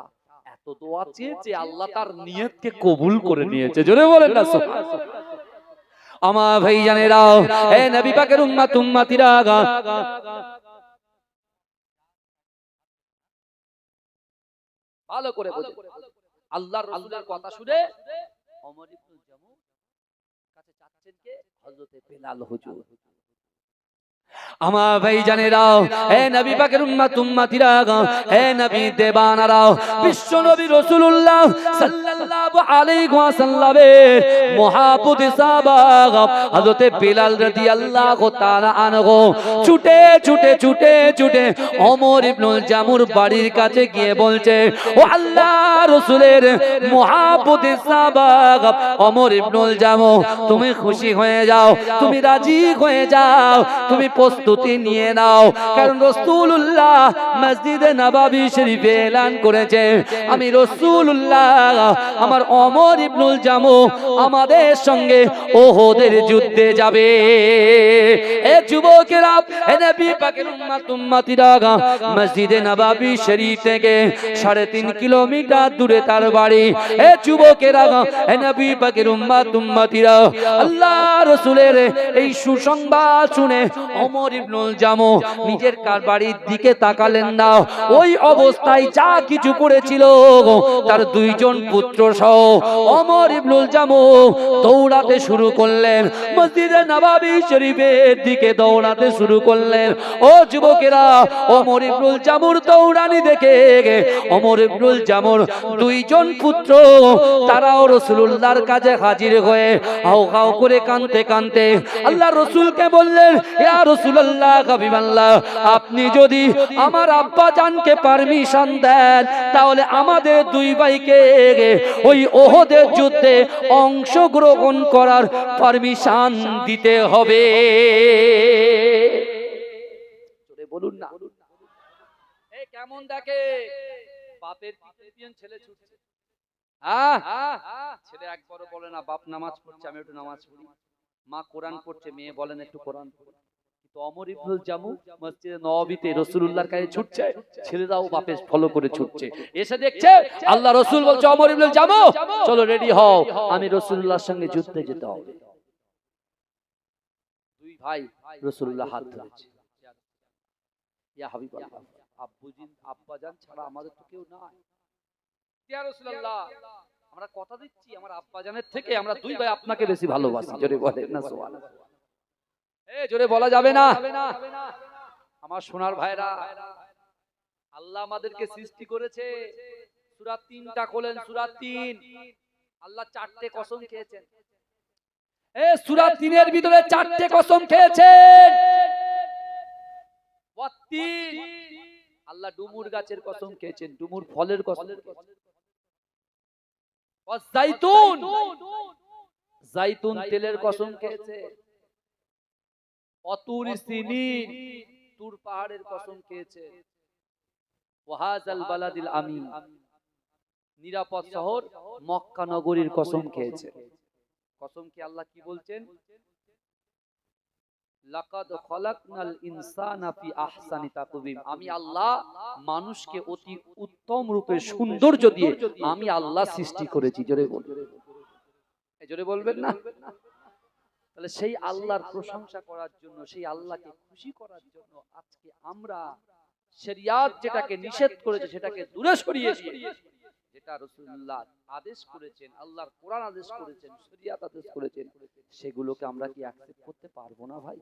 এত দোয়া চেয়েছে, আল্লাহ তার নিয়তকে কবুল করে নিয়েছে। জোরে বলেন না সুবহানাল্লাহ। আমার ভাইজানেরা, হে নবী পাকের উম্মত উম্মতিরা, ভালো করে বোঝেন। আল্লাহর রাসূলের কথা শুনে ওমর ইবনুল জামু কাছে চাচ্ছেন কে? হযরত বেলাল হুজুর। আমার ভাইজানেরা, হে নবী পাকের উম্মত উম্মতিরা, হে নবী দেবানারা, বিশ্ব নবী রাসূলুল্লাহ সাল্লাল্লাহু আলাইহি ওয়াসাল্লামের মুহাব্বতি সাহাবা হযরত বেলাল রাদিয়াল্লাহু তাআলা আনহু ছুটে ছুটে ছুটে ছুটে ওমর ইবনুল জামুর বাড়ির কাছে গিয়ে বলছে, ও আল্লাহর রাসূলের মুহাব্বতি সাহাবা ওমর ইবনুল জামু, তুমি খুশি হয়ে যাও, তুমি রাজি হয়ে যাও, তুমি প্রস্তুতি নিয়ে নাও। কারণ রাসূলুল্লাহ মসজিদে নববী শরীফে এলান করেছে, আমি রাসূলুল্লাহ আমার ওমর ইবনুল জামু আমাদের সঙ্গে ওহদের যুদ্ধে যাবে। এ যুবকেরা, হে নবী পাকের উম্মত উম্মতিরা, মসজিদে নববী শরীফ থেকে 3.5 কিলোমিটার দূরে তার বাড়ি। এ যুবকেরা, হে নবী পাকের উম্মত উম্মতিরা, আল্লাহ রাসূলের এই সুসংবাদ শুনে ওমর ইবনুল জামু নিজের বাড়ির দিকে তাকালেন না। ওই অবস্থায় যা কিছু করেছিল তার 2 জন পুত্র সহ ওমর ইবনুল জামু দৌড়াতে শুরু করলেন, মসজিদে নববী শরীফের দিকে দৌড়াতে শুরু করলেন। ও যুবকেরা, ওমর ইবনুল জামুর দৌড়ানি দেখে ওমর ইবনুল জামুর 2 জন পুত্র তারাও রাসূলুল্লাহর কাছে হাজির হয়ে হাউ হাউ করে কাঁদতে কাঁদতে আল্লাহ রাসূলকে বললেন, ইয়া রাসূলুল্লাহ, হাবিবাল্লাহ, আপনি যদি আমার আব্বা জানকে পারমিশন দেন, তাহলে আমাদের 2 ভাইকে ওই ওহদের যুদ্ধে অংশগ্রহণ করার পারমিশন দিতে হবে। বলুন না, এই কেমন দেখে বাপের পিছন ছেলে ছুটছে। ছেলে একবারও বলে না বাপ নামাজ পড়ছে, আমি একটু নামাজ পড়ি। মা কোরআন পড়ছে, মেয়ে বলেন একটু কোরআন পড়ি। কিন্তু ওমর ইবনুল জামু মসজিদে নববীতে রাসূলুল্লাহর কাছে ছুটছে, ছেলেরাও বাপের ফলো করে ছুটছে। এসে দেখছে আল্লাহ রাসূল বলছে, ওমর ইবনুল জামু চলো রেডি হও, আমি রাসূলুল্লাহর সঙ্গে যুদ্ধে যেতে হবে। 2 ভাই রাসূলুল্লাহ হাত ধরেছে, ইয়া হাবিবাল্লাহ, আব্বাজান ছাড়া আমাদের তো কেউ নাই। ইয়া রাসূলুল্লাহ, আমরা কথা দিচ্ছি আমার আব্বাজানের থেকে আমরা 2 ভাই আপনাকে বেশি ভালোবাসি। জোরে বলেন না সুবহানাল্লাহ। জোরে বলা যাবে না? আমার সোনার ভাইরা, আল্লাহ আমাদেরকে সৃষ্টি করেছে, সূরা 3টা খোলেন, সূরা 3। আল্লাহ 4টে কসম খেয়েছেন। সূরা 3-এর ভিতরে 4টে কসম খেয়েছেন। আল্লাহ ডুমুর গাছের কসম খেয়েছেন, ডুমুর ফলের কসম, জাইতুন, জাইতুন তেলের কসম খেয়েছে, অতুর সিনিন, তুর পাহাড়ের কসম খেয়েছে, ওয়াহাজাল বালাদিল আমিন, নিরাপদ শহর মক্কা নগরীর কসম খেয়েছে। কসম কি আল্লাহ কি বলছেন? লাকাদ খালাকনাল ইনসানা ফি আহসানি তাকওয়িম, আমি আল্লাহ মানুষকে অতি উত্তম রূপে সৌন্দর্য দিয়ে আমি আল্লাহ সৃষ্টি করেছি। জোরে বলবেন, জোরে বলবেন না? তাহলে সেই আল্লাহর প্রশংসা করার জন্য, সেই আল্লাহকে খুশি করার জন্য আজকে আমরা শরিয়াত যেটাকে নিষেধ করেছে সেটাকে দূরে সরিয়ে দিয়ে যেটা রাসূলুল্লাহ আদেশ করেছেন, আল্লাহর কোরআন আদেশ করেছেন, শরিয়াত আদেশ করেছেন, সেগুলোকে আমরা কি অ্যাকসেপ্ট করতে পারবো না ভাই?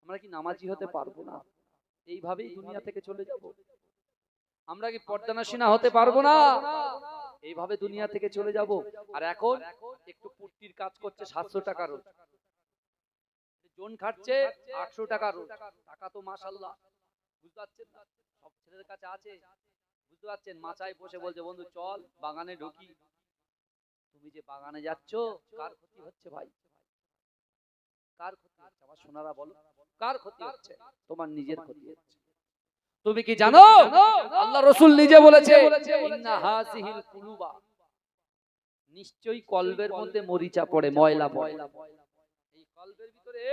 আমরা কি নামাজি হতে পারবো না? এইভাবেই দুনিয়া থেকে চলে যাব? আমরা কি পর্দানশীনা হতে পারবো না? এইভাবে দুনিয়া থেকে চলে যাব? আর এখন একটু পুট্টির কাজ করছে 700 টাকা রোজ, জন খাটছে 800 টাকা রোজ। টাকা তো মাশাআল্লাহ, বুঝতে পারছেন না? সব ছেলেদের কাছে আছে, বুঝতে পারছেন? মাচায় বসে বলছে বন্ধু চল বাগানে ঢুকি। তুমি যে বাগানে যাচ্ছ কার ক্ষতি হচ্ছে ভাই? কার ক্ষতি হচ্ছে? আমার সোনারা বলো, কার ক্ষতি হচ্ছে? তোমার নিজের ক্ষতি হচ্ছে। তুমি কি জানো আল্লাহ রাসূল নিজে বলেছে ইন্না হাযিহিল কুলুবা, নিশ্চয়ই কলবের মধ্যে মরিচা পড়ে, ময়লা পড়ে। এই কলবের ভিতরে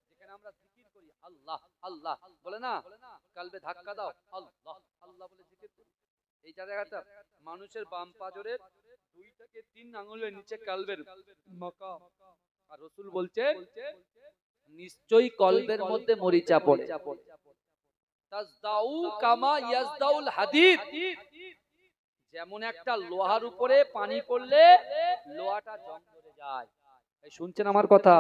যেখানে আমরা জিকির করি আল্লাহ আল্লাহ বলে না, কলবে ধাক্কা দাও আল্লাহ আল্লাহ বলে জিকির করি, এই জায়গাটা মানুষের বাম পাজরের 2 থেকে 3 আঙ্গুলের নিচে কলবের মাকাম। আর রাসূল বলছেন নিশ্চয়ই কলবের মধ্যে মরিচা পড়ে। তাজদাউ কামা ইয়াজদাউল হাদিদ, যেমন একটা লোহার উপরে পানি পড়লে লোহাটা জং ধরে যায়। এই শুনছেন আমার কথা?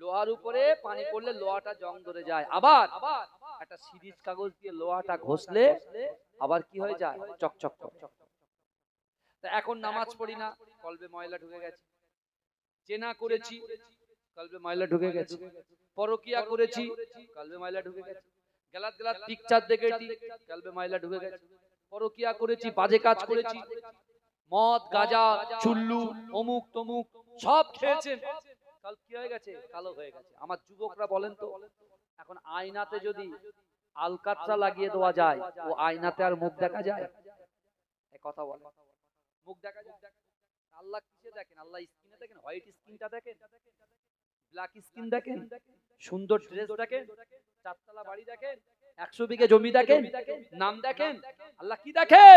লোহার উপরে পানি পড়লে লোহাটা জং ধরে যায়। আবার একটা সিরিজ কাগজ দিয়ে লোহাটা ঘষলে আবার কি হয়ে যায়? চকচক করে। তা এখন নামাজ পড়ি না, কলবে ময়লা ঢুকে গেছে। জেনা করেছি, কলবে ময়লা ঢুকে গেছে। পরকিয়া করেছি, কলবে ময়লা ঢুকে গেছে। গলাত গলাত পিকচার দেখেছি, কলবে ময়লা ঢুকে গেছে। পরকিয়া করেছি, বাজে কাজ করেছি, মদ গাঁজা চুল্লু অমুক তমুক সব খেয়েছেন, কাল কি হয়ে গেছে? কালো হয়ে গেছে। আমার যুবকরা বলেন তো, এখন আয়নাতে যদি আলকাতরা লাগিয়ে দেওয়া যায়, ও আয়নাতে আর মুখ দেখা যায়? এই কথা বলে, মুখ দেখা যায়? আল্লাহ কিসে দেখেন? আল্লাহ স্কিনে দেখেন? হোয়াইট স্কিনটা দেখেন, ব্ল্যাক স্কিন দেখেন, সুন্দর ড্রেস দেখেন, 4 তলা বাড়ি দেখেন, 100 বিঘে জমি দেখেন, নাম দেখেন? আল্লাহ কি দেখে?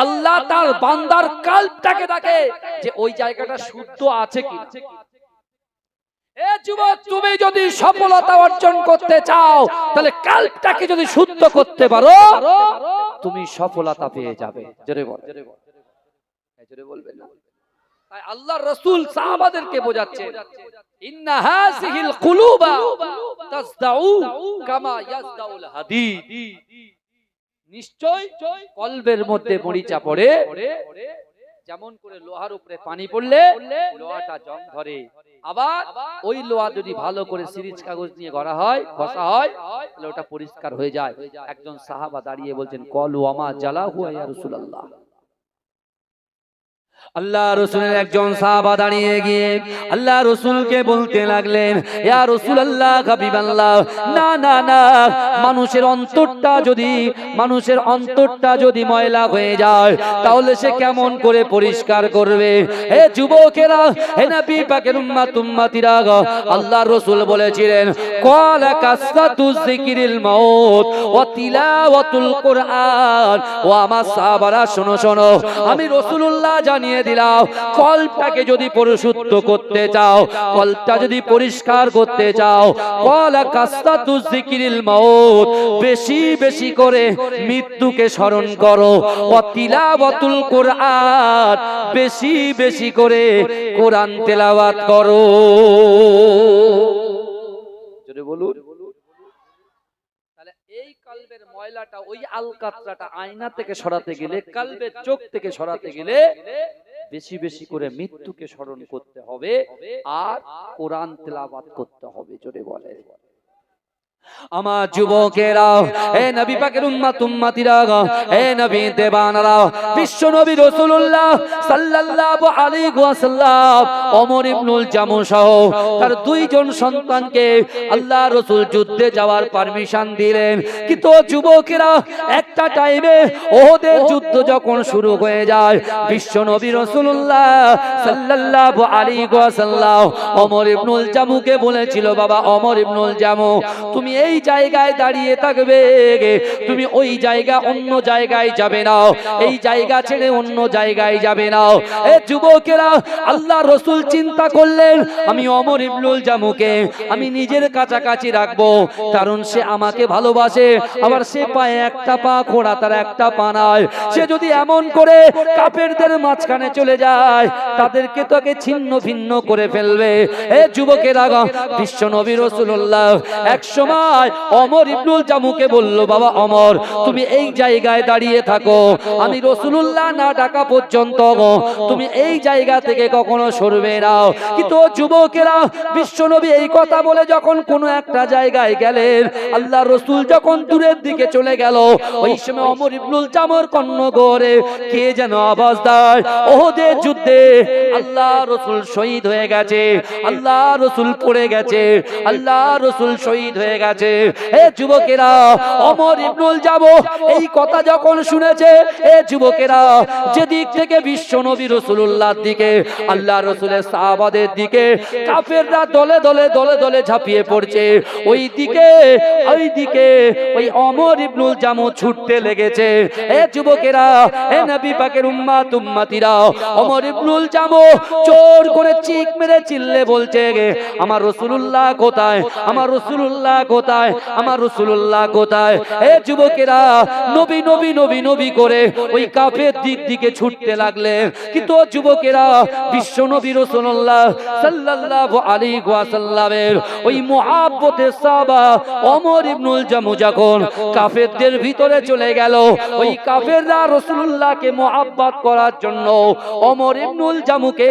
আল্লাহ তার বান্দার কলবটাকে দেখে যে ওই জায়গাটা শুদ্ধ আছে কি। এ যুবক, তুমি যদি সফলতা অর্জন করতে চাও তাহলে কলবটাকে যদি শুদ্ধ করতে পারো তুমি সফলতা পেয়ে যাবে। জোরে বল, জোরে বলবেন না? তাই আল্লাহর রাসূল সাহাবাদেরকে বোঝাচ্ছেন ইন্না হাযিহিল কুলুবা তাজদাউ কামা ইয়াজদাউল হাদিদ, নিশ্চয় কলবের মধ্যে মরিচা পড়ে, যেমন করে লোহার উপরে পানি পড়লে লোহাটা জং ধরে। আবার ওই লোহা যদি ভালো করে সিরিজ কাগজ নিয়ে গড়া হয়, ঘষা হয়, তাহলে ওটা পরিষ্কার হয়ে যায়। একজন সাহাবা দাঁড়িয়ে বলছেন ক্বালু ওয়া মা জালাহু ইয়া রাসূলুল্লাহ। আল্লাহ রাসূলের একজন সাহাবা দাঁড়িয়ে গিয়ে আল্লাহ রাসূলকে বলতে লাগলেন, ইয়া রাসূলুল্লাহ, হাবিবাল্লাহ, না না না, মানুষের অন্তরটা যদি ময়লা হয়ে যায় তাহলে সে কেমন করে পরিষ্কার করবে? হে যুবকেরা, হে নবী পাকের উম্মতিরা, আল্লাহ রাসূল বলেছিলেন ক্বালা কাসরাতুজ যিকরিল মাউত ওয়া তিলাওয়াতুল কুরআন। ও আমার সাহাবারা শোনো শোনো, আমি রাসূলুল্লাহ জানিয়ে দিলাম, কলবটাকে যদি পরিশুদ্ধ করতে চাও, কলবটা যদি পরিষ্কার করতে চাও, ক্বালা কাসরাতুজ যিকরিল মাউত, বেশি বেশি করে মৃত্যুকে স্মরণ করো, ওয়া তিলাওয়াতুল কুরআন, বেশি বেশি করে কোরআন তেলাওয়াত করো। জোরে বলুন। তাহলে এই কলবের ময়লাটা, ওই আলকাতরাটা আয়না থেকে সরাতে গেলে, কলবের চোখ থেকে সরাতে গেলে বেশি বেশি করে মৃত্যুকে স্মরণ করতে হবে আর কোরআন তেলাওয়াত করতে হবে। জোরে বলে আমার যুবকেরা, হে নবী পাকের উম্মতিরা, হে নবী দেবানারা, বিশ্ব নবী রাসূলুল্লাহ সাল্লাল্লাহু আলাইহি ওয়াসাল্লাম ওমর ইবনুল জামু সহ তার 2 জন সন্তানকে আল্লাহ রাসূল যুদ্ধে যাওয়ার পারমিশন দিলেন। কিন্তু যুবকেরা, একটা টাইমে ওহদের যুদ্ধ যখন শুরু হয়ে যায়, বিশ্ব নবী রাসূলুল্লাহ সাল্লাল্লাহু আলাইহি ওয়াসাল্লাম ওমর ইবনুল জামুকে বলেছিল, বাবা ওমর ইবনুল জামু, তুমি এই জায়গায় দাঁড়িয়ে থাকবে, তুমি ওই জায়গা অন্য জায়গায় যাবে না, এই জায়গা ছেড়ে অন্য জায়গায় যাবে না। এ যুবকেরা, আল্লাহ রাসূল চিন্তা করলেন আমি ওমর ইবনুল জামুকে আমি নিজের কাছাকাছি রাখবো, কারণ সে আমাকে ভালোবাসে, আবার সে পায়ে একটা পা খোঁড়া, তার একটা পা নাই। সে যদি এমন করে কাফেরদের মাঝখানে চলে যায়, তাদেরকে তোকে ছিন্ন ভিন্ন করে ফেলবে। এ যুবকেরা, বিশ্ব নবী রাসূলুল্লাহ এক সময় ওমর ইবনুল জামুকে বলল, বাবা ওমর, তুমি এই জায়গায় দাঁড়িয়ে থাকো, আমি রাসূলুল্লাহ না ডাকা পর্যন্ত তুমি এই জায়গা থেকে কখনো সরবে না। কিন্তু যুবকেরা, বিশ্ব নবী এই কথা বলে যখন কোন একটা জায়গায় গেলেন, আল্লাহ রাসূল যখন দূরের দিকে চলে গেল, ওই সময় ওমর ইবনুল জামুর কর্ণগরে কে যেন আওয়াজ দেয়, ওহদের যুদ্ধে আল্লাহ রাসূল শহীদ হয়ে গেছে, আল্লাহ রাসূল পড়ে গেছে, আল্লাহ রাসূল শহীদ হয়ে গেছে। এ যুবকেরা, ওমর ইবনুল জামু এই কথা যখন শুনেছে, এ যুবকেরা, যেদিক থেকে বিশ্ব নবী রাসূলুল্লাহর দিকে, আল্লাহ রাসূলের সাহাবাদের দিকে কাফেররা দলে দলে দলে দলে ঝাঁপিয়ে পড়ছে, ওই দিকে ওই ওমর ইবনুল জামু ছুটতে লেগেছে। এ যুবকেরা, এ নবী পাকের উম্মত উম্মতিরা, ওমর ইবনুল জামু জোর করে চিক মেরে চিল্লে বলছে, আমার রাসূলুল্লাহ কোথায়, আমার রাসূলুল্লাহ কোথায়, আমার রাসূলুল্লাহ কোথায়। এ যুবকেরা, নবী নবী নবী নবী করে ওই কাফের দিকে ছুটতে লাগলেন। কিন্তু যুবকেরা, বিশ্ব নবী রাসূলুল্লাহ সাল্লাল্লাহু আলাইহি ওয়াসাল্লামের ওই মুহাব্বতের সাহাবা ওমর ইবনুল জামু যখন কাফেরদের ভিতরে চলে গেল, ওই কাফেররা রাসূলুল্লাহকে মুহাব্বত করার জন্য ওমর ইবনুল জামুকে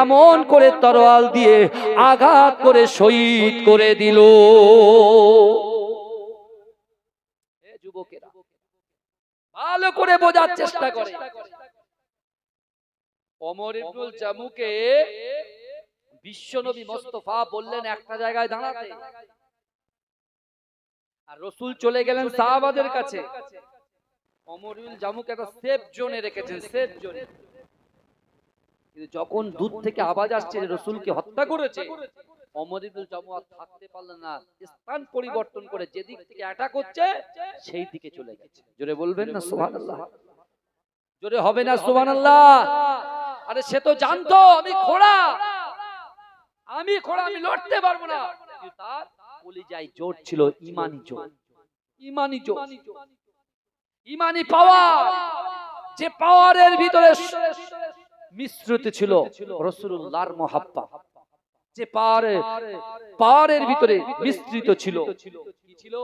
এমন করে তরোয়াল দিয়ে আঘাত করে শহীদ করে দিল। এ যুবকেরা, ভালো করে বোঝার চেষ্টা করে, ওমর ইবনুল জামুকে বিশ্বনবী মুস্তাফা বললেন একটা জায়গায় দাঁড়াতে, আর রাসূল চলে গেলেন সাহাবাদের কাছে। ওমর ইবনুল জামুকে একটা সেফ জোনে রেখেছেন, সেফ জোনে। কিন্তু যখন দূর থেকে আওয়াজ আসছে রাসূলকে হত্যা করেছে, ওমর ইবনুল জামু আর থাকতে পারলেন না, স্থান পরিবর্তন করে যেদিক থেকে অ্যাটাক হচ্ছে সেই দিকে চলে গেছে। জোরে বলবেন না সুবহানাল্লাহ? জোরে হবে না সুবহানাল্লাহ? আরে সে তো জানতো আমি খোড়া, আমি লড়তে পারবো না, কিন্তু তার কলিজায় জোর ছিল, ঈমানি জোর, ঈমানি জোর, ঈমানি পাওয়ার, যে পাওয়ারের ভিতরে মিশ্রিত ছিল রাসূলুল্লাহর মুহাব্বত, যে পাওয়ারের ভিতরে মিশ্রিত ছিল কি ছিল?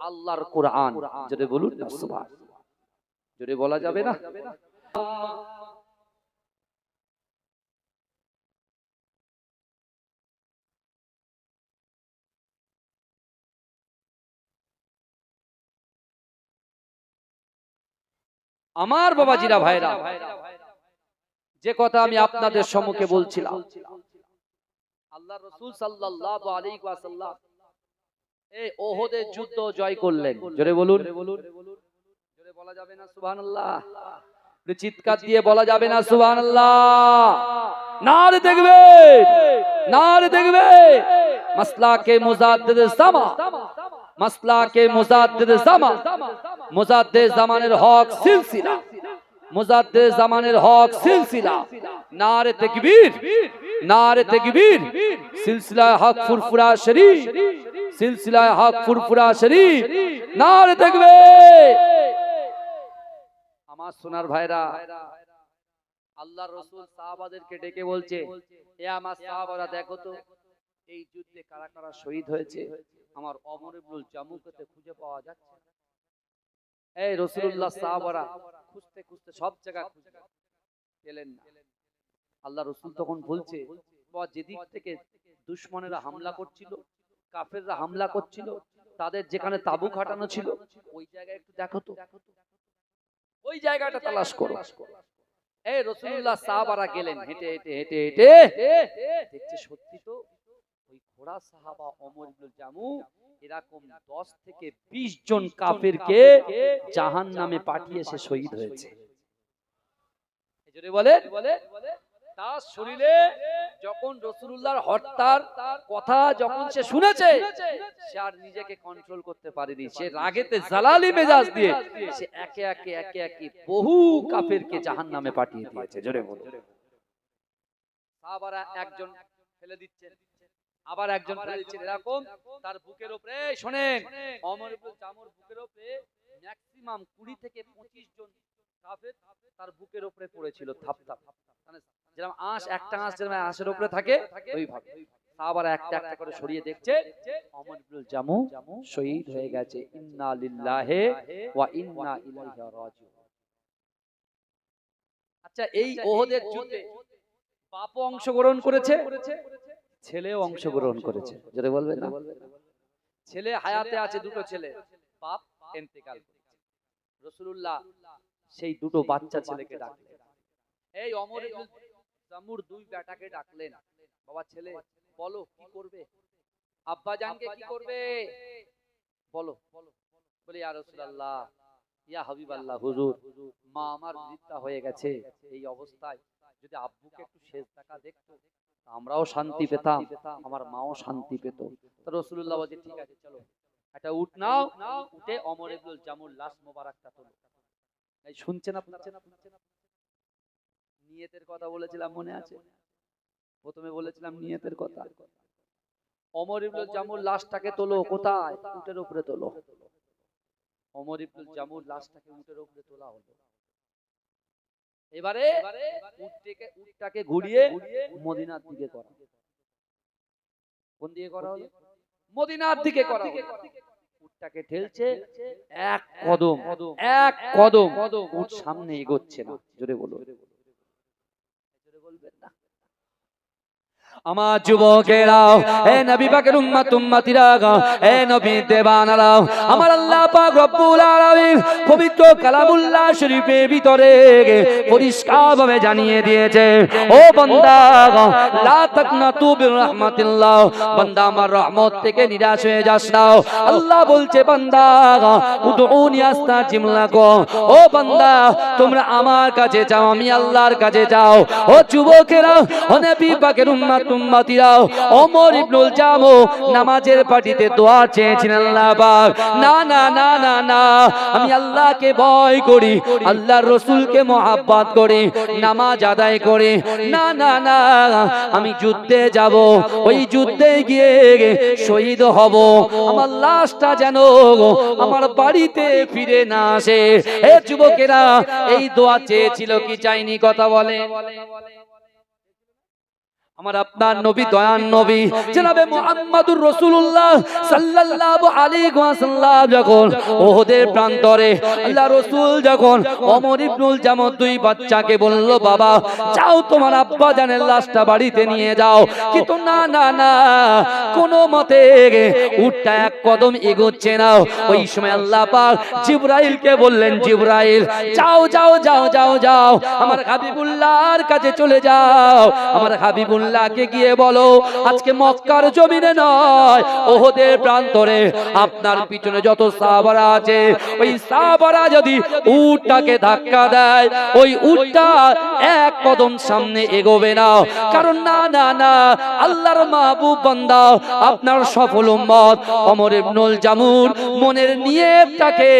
আল্লাহর কোরআন। যদি বলুন না সুবহানাল্লাহ, যদি বলা যাবে না? আমার বাবাজিরা, ভাইরা, যে কথা আমি আপনাদের সম্মুখে বলছিলাম, আল্লাহ রাসূল সাল্লাল্লাহু আলাইহি ওয়াসাল্লাম এই ওহদের যুদ্ধ জয় করলেন। জোরে বলুন, জোরে বলা যাবে না সুবহানাল্লাহ? চিৎকার দিয়ে বলা যাবে না সুবহানাল্লাহ? নারে দেখবে, নারে দেখবে। মাসলাকে মুজাদ্দিদ জামা, মাসলাকে মুজাদ্দিদ জামা, মুজাদ্দিদ জামানের হক সিলসিলা, মুজাদ্দিদ জামানের হক সিলসিলা। নারে তাকবীর, নারে তাকবীর। সিলসিলা হক ফুরফুরা শরীফ, সিলসিলা হক ফুরফুরা শরীফ। নারে তাকবীর। আমার সোনার ভাইরা, আল্লাহর রাসূল সাহাবাদেরকে ডেকে বলছে, এ আমার সাহাবারা, দেখো তো এই যুদ্ধে কারা কারা শহীদ হয়েছে। আমার ওমর ইবনুল জামুকে খুঁজে পাওয়া যাচ্ছে না। এই রাসূলুল্লাহ সাহাবারা খুঁজতে খুঁজতে সব জায়গা খুঁজলেন, পেলেন না। আল্লাহ রাসূল তখন বলছে, যেদিক থেকে দুশমনেরা হামলা করছিল, কাফেররা হামলা করছিল, তাদের যেখানে তাবু খাটানো ছিল ওই জায়গায় একটু দেখো তো, ওই জায়গাটা তালাশ করো। এই রাসূলুল্লাহ সাহাবারা গেলেন, হেঁটে হেঁটে হেঁটে হেঁটে দেখছে সত্যি তো ওই ঘোড়া সাহাবা ওমর ইবনুল জামু এরকম 10 থেকে 20 জন কাফেরকে জাহান্নামে পাঠিয়ে সে শহীদ হয়েছে। এজন্য বলে তার শরীরে যখন রাসূলুল্লাহর হত্যার কথা যখন সে শুনেছে, সে আর নিজেকে কন্ট্রোল করতে পারেনি। সে রাগেতে জালালি মেজাজ দিয়ে সে একে একে বহু কাফেরকে জাহান্নামে পাঠিয়ে দিয়েছে। জোরে বলুন। সাহাবারা একজন ফেলে দিচ্ছেন, আবার একজন ফেলে দিচ্ছেন, এরকম তার বুকের উপরে, শোনেন, ওমর ইবনে জামুর বুকের উপরে ম্যাক্সিমাম 20 থেকে 25 জন কাফের তার বুকের উপরে পড়েছিল থাপ থাপ। মানে যেরকম আঁশ, একটা আঁশ যেরকম আঁশের উপরে থাকে ওইভাবে সাহাবারা একটা একটা করে সরিয়ে দেখছে ওমর ইবনে জামু শহীদ হয়ে গেছে। ইন্না লিল্লাহি ওয়া ইন্না ইলাইহি রাজিউন। আচ্ছা, এই ওহদের যুদ্ধে বাপও অংশগ্রহণ করেছে, ছেলেও অংশগ্রহণ করেছে। যদি বলবেন না, ছেলে হায়াতে আছে, দুটো ছেলে, বাপ ইন্তেকাল করেছে। রাসূলুল্লাহ সেই দুটো বাচ্চা ছেলেকে ডাকলেন, এই ওমর ইবনে জামুর দুই বেটাকে ডাকলেন, বাবা ছেলে বলো কি করবে, আব্বা জানকে কি করবে বলো। বলে ইয়া রাসূলুল্লাহ, ইয়া হাবিবাল্লাহ, হুজুর মা আমার মৃত্যু হয়ে গেছে, এই অবস্থায় যদি আব্বুকে একটু শেষ দেখা দেখতো আমরাও শান্তি পেতাম, আমার মাও শান্তি পেত। তো রাসূলুল্লাহ বলেন ঠিক আছে চলো একটা উট নাও, উঠে ওমর ইবনে জামুর লাশ মোবারকটা তোলো। এই শুনছেন আপনারা? নিয়তের কথা বলেছিলাম, মনে আছে? প্রথমে বলেছিলাম নিয়তের কথা। ওমর ইবনে জামুর লাশটাকে তোলো, কোথায়? উটের উপরে তোলো। ওমর ইবনে জামুর লাশটাকে উটের উপরে তোলা হলো। এবারে উটটাকে ঘুরিয়ে মদিনার দিকে করা। কোন দিকে করা হলো? মদিনার দিকে করা হলো। উটটাকে ঠেলছে, এক কদম উট সামনে এগোচ্ছে না। জোরে বলো, জোরে বলবেন না? আমার যুবকেরাও, এ নবী পাকের উম্মত উম্মতিরা, এ নবী দেবানারা, আমার আল্লাহ পাক রব্বুল আলামিন পবিত্র কালামুল্লাহ শরীফের ভিতরে পরিষ্কারভাবে জানিয়ে দিয়েছে, ও বান্দা লা তাকনাতু বির রাহমাতিল্লাহ, বান্দা আমার রহমত থেকে নিরাশ হয়ে যাস না। আল্লাহ বলছে বান্দা উদউনি আস্তাজিব লাকুম, ও বান্দা তোমরা আমার কাছে যাও, আমি আল্লাহর কাছে যাও। ও যুবকেরা, ও নবী পাকের উম্মত উম্মতিরা, ওমর ইবনে জামু নামাজের পাটিতে দোয়া চেয়েছিলেন, আল্লাহ পাক না না না না না, আমি আল্লাহকে ভয় করি, আল্লাহর রাসূলকে মহব্বত করি, নামাজ আদায় করি, না না না, আমি যুদ্ধে যাব, ওই যুদ্ধে গিয়ে শহীদ হব, আমার লাশটা যেন আমার বাড়িতে ফিরে না আসে। হে যুবকেরা, এই দোয়া চেয়েছিল কি চাইনি? কথা বলে। আমার আপনার নবী, দয়ান নবী জনাবে মুহাম্মদুর রাসূলুল্লাহ সাল্লাল্লাহু আলাইহি ওয়াসাল্লাম যখন ওহদের প্রান্তরে আল্লাহ রাসূল যখন ওমর ইবনে জামুর দুই বাচ্চাকে বলল, বাবা যাও তোমার আব্বা জানের লাশটা বাড়িতে নিয়ে যাও, কিন্তু না না না, কোনো মতে উটটা এক কদম এগোচ্ছে না। ওই সময় আল্লাহ পাক জিবরাইলকে বললেন, জিবরাইল যাও যাও যাও যাও যাও, আমার হাবিবুল্লাহর কাছে চলে যাও, আমার হাবিবুল্লাহকে গিয়ে বলো আজকে মক্কার জমিনে নয়, ওহদের প্রান্তরে আপনার পিছনে যত সাহাবারা আছে, ওই সাহাবারা যদি উটটাকে ধাক্কা দেয়, ওই উটটা এক কদম সামনে এগোবে না। কারণ না না না, আল্লাহর মাহবুব বান্দা আপনার সফল উম্মত ওমর ইবনে জামুর মনের নিয়তটাকে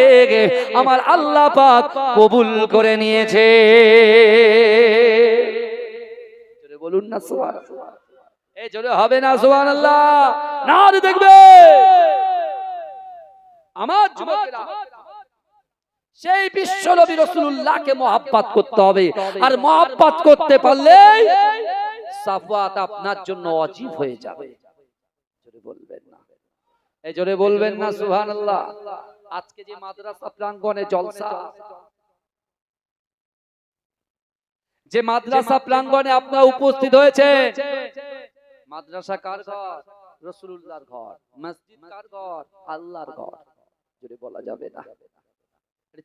আমার আল্লাহ পাক কবুল করে নিয়েছে। জোরে বলুন না সুবহানাল্লাহ। এই জোরে হবে না সুবহানাল্লাহ? না দেখবে আমার যুবকেরা, সেই বিশ্ব নবী রাসূলুল্লাহকে মহব্বত করতে হবে, আর মহব্বত করতে পারলে সাফওয়াত আপনার জন্য ওয়াজিব হয়ে যাবে। জোরে বলবেন না, এই জোরে বলবেন না সুবহানাল্লাহ। আজকে যে মাদ্রাসা প্রাঙ্গণে জলসা, যে মাদ্রাসা প্রাঙ্গণে আপনারা উপস্থিত হয়েছে, মাদ্রাসা কার ঘর? রাসূলুল্লাহর ঘর। মসজিদ কার ঘর? আল্লাহর ঘর। জোরে বলা যাবে না,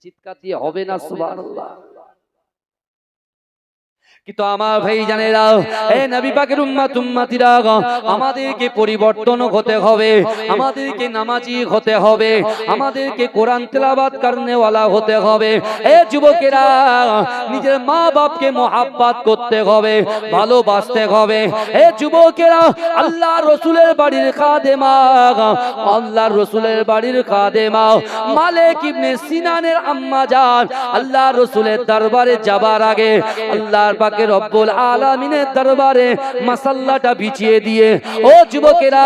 চিৎকার দিয়ে হবে না সুবহানাল্লাহ। কিন্তু আমার ভাই জানেরা, এ নবী পাকের উম্মত উম্মতিরা, আমাদেরকে পরিবর্তন হতে হবে, আমাদেরকে নামাজি হতে হবে, আমাদেরকে কোরআন তেলাওয়াত করনেওয়ালা হতে হবে। এ যুবকেরা, নিজের মা বাপকে মহব্বত করতে হবে, ভালোবাসতে হবে। এ যুবকেরা, আল্লাহ রসুলের বাড়ির খাদেমা, আল্লাহ রসুলের বাড়ির খাদেমা মালিক ইবনে সিনানের আম্মা জান আল্লাহ রসুলের দরবারে যাবার আগে আল্লাহর পাকে রব্বুল আলামিনের দরবারে মাসাল্লাটা বিছিয়ে দিয়ে, ও যুবকেরা,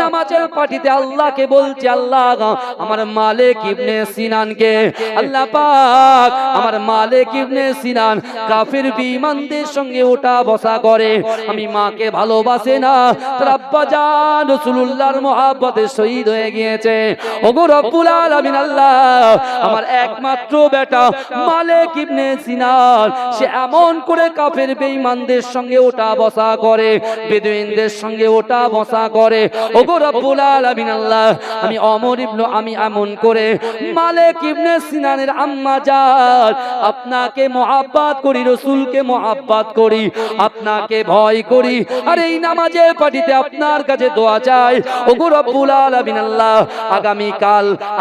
নামাজের পাটিতে আল্লাহকে বলছে, আল্লাহ আমার মালিক ইবনে সিনানকে, আল্লাহ পাক আমার মালিক ইবনে সিনান কাফির বেঈমানদের সঙ্গে ওঠা বসা করে, আমি মাকে ভালোবাসে না, তার আব্বা জান রাসূলুল্লাহর মহব্বতে শহীদ হয়ে গিয়েছে। ওগো রব্বুল আলামিন আল্লাহ, আমার একমাত্র বেটা মালিক ইবনে সিনান সে এমন করে কাফের বেঈমানদের সঙ্গে ওঠা বসা করে, বেদুইনদের সঙ্গে ওঠা বসা করে। ওগো রব্বুল আলামিন আল্লাহ, আমি এমন করে মালিক ইবনে সিনানের আম্মা জান আপনাকে মহব্বত করি, রাসূলকে মহব্বত করি, আপনাকে ভয় করি, আর এই নামাজের পাটিতে আপনার কাছে দোয়া চাই। ওগো রব্বুল আলামিন আল্লাহ,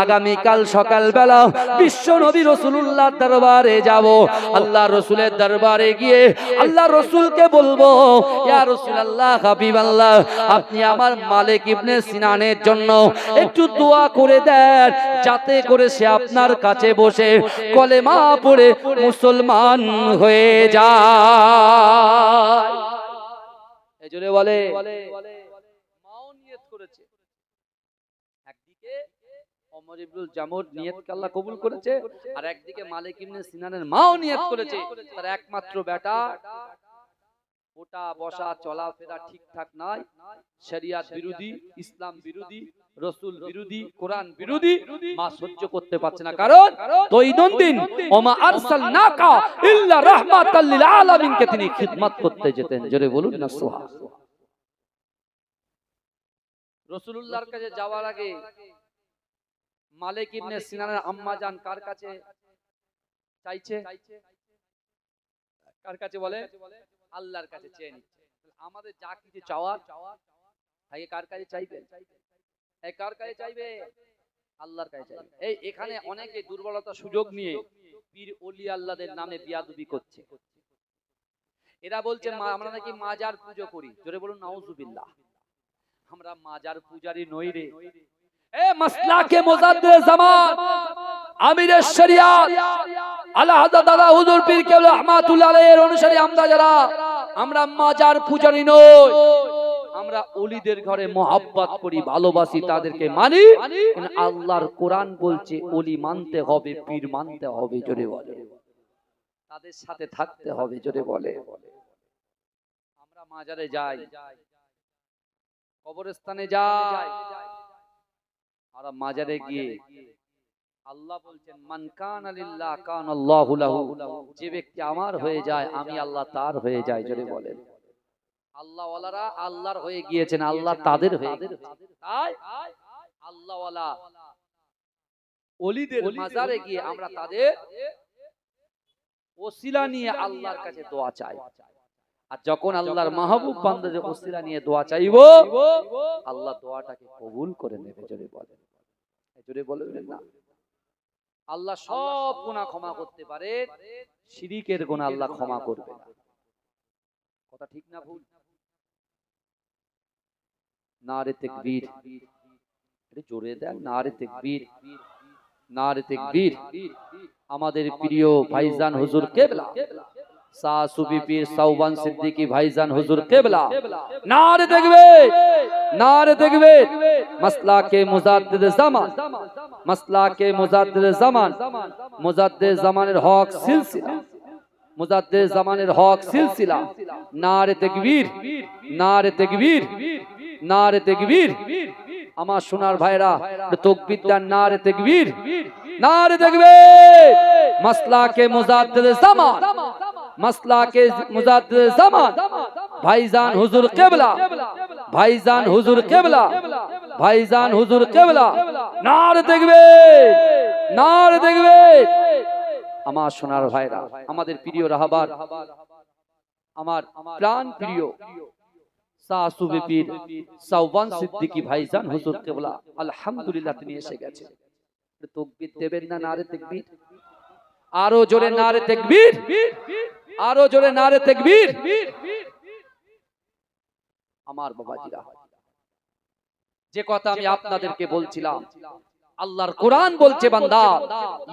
আগামীকাল সকালবেলা বিশ্ব নবী রাসূলুল্লাহর দরবারে যাব। আল্লাহ রাসূলের দরবারে গিয়ে আল্লাহ রাসূলকে বলবো, ইয়া রাসূলুল্লাহ, হাবিবাল্লাহ, আপনি আমার মালিক ইবনে সিনানের জন্য একটু দোয়া করে দেন, যাতে করে সে আপনার কাছে বসে কলেমা পড়ে মুসলমান হয়ে যায়। এই জন্য বলে মাও নিয়ত করেছে, একদিকে ওমর ইবনুল জামুর নিয়তকে আল্লাহ কবুল করেছে, আর একদিকে মালিক ইবনে সিনানের মাও নিয়ত করেছে, তার একমাত্র বেটা ওটা বসা চলাফেরা ঠিকঠাক নাই, শরিয়াত বিরোধী, ইসলাম বিরোধী, রাসূল বিরোধী, কোরআন বিরোধী, মা সহ্য করতে পারছে না। কারণ দৈনন্দিন ওমা আরসালনাকা ইল্লা রাহমাতাল লিল আলামিন কে তিনি খিদমত করতে যেতেন। জোরে বলুন না সুবহানাল্লাহ। রাসূলুল্লাহর কাছে যাওয়ার আগে মালিক ইবনে সিনানের আম্মা জান কার কাছে চাইছে? কার কাছে বলে? আল্লাহর কাছে চেয়ে নিচ্ছে। আমাদের যা কিছু চাওয়ার আগে কার কাছে চাইবে? কার কাছে চাইবে? আল্লাহর কাছে চাইবে। এখানে অনেকে দুর্বলতা সুযোগ নিয়ে পীর ওলি আল্লাহদের নামে বিয়াদবি করছে। এরা বলছে আমরা নাকি মাজার পূজা করি। জোরে বলুন নাউজুবিল্লাহ। আমরা মাজার পূজারি নই রে। মাসলাকে মুজাদ্দিদ জামান আমিরের শরিয়াত আলা হযরত দাদা হুজুর পীর কেবলা রহমাতুল্লাহ আলাইহির অনুসারী আমরা যারা, আমরা মাজার পূজারি নই, আমরা ওলিদের ঘরে মহব্বত করি, ভালোবাসি, তাদেরকে মানি। আল্লাহর কোরআন বলছে ওলি মানতে হবে, পীর মানতে হবে। জোরে বলে তাদের সাথে থাকতে হবে। জোরে বলে আমরা মাজারে যাই, কবরস্থানে যাই, আর মাজারে গিয়ে আল্লাহ বলছেন মান কানা লিল্লাহ কানাল্লাহু লাহু, যে ব্যক্তি আমার হয়ে যায় আমি আল্লাহ তার হয়ে যাই। জোরে বলেন আল্লাহ ওয়ালারা আল্লাহর হয়ে গিয়েছেন, আল্লাহ তাদের হয়ে গেছেন। তাই আল্লাহ ওয়ালা ওলিদের মাজারে গিয়ে আমরা তাদের ওসিলা নিয়ে আল্লাহর কাছে দোয়া চাই। আর যখন আল্লাহর মাহবুব বান্দাদের ওসিলা নিয়ে দোয়া চাইবো, আল্লাহ দোয়াটাকে কবুল করে নেবে। জোরে বলেন, জোরে বলবেন না। আল্লাহ সব গুনাহ ক্ষমা করতে পারে, শিরিকের গুনাহ আল্লাহ ক্ষমা করবে না। কথা ঠিক না ভুল? নারে তাকবীর, আরে জোরে দেন, নারে তাকবীর, নারে তাকবীর। আমাদের প্রিয় ভাইজান হুজুর কেবলা শাহ সুফি পীর সাওবান সিদ্দিকী ভাইজান হুজুর কেবলা, নারে তাকবীর, নারে তাকবীর। মাসলাকে মুজাদ্দিদ জামান, মাসলাকে মুজাদ্দিদ জামান, মুজাদ্দিদ জামানের হক সিলসিলা, মুজাদ্দিদ জামানের হক সিলসিলা। নারে তাকবীর, নারে তাকবীর, নারে তাকবীর। আমার সোনার ভাইরা তাকবীর দেন, নারে তাকবীর, নারে তাকবীর। মাসলাকে মুজাদ্দিদ জামান, মাসলাকে মুজাদ্দিদ জামান ভাইজান হুজুর কেবলা, ভাইজান হুজুর কেবলা, ভাইজান হুজুর কেবলা। নারে তাকবীর, নারে তাকবীর। আমার সোনার ভাইরা, আমাদের প্রিয় রাহবার আমার প্রাণ প্রিয় সাসুবে পীর সাওবান সিদ্দিকী ভাইজান হুজুর কেবলা আলহামদুলিল্লাহ তিনি এসে গেছেন। তাকবীর দেবেন না নারে তাকবীর? আরো জোরে নারে তাকবীর, আরো জোরে নারে তাকবীর। আমার বাবাজিরা, যে কথা আমি আপনাদেরকে বলছিলাম, আল্লাহর কোরআন বলছে বান্দা,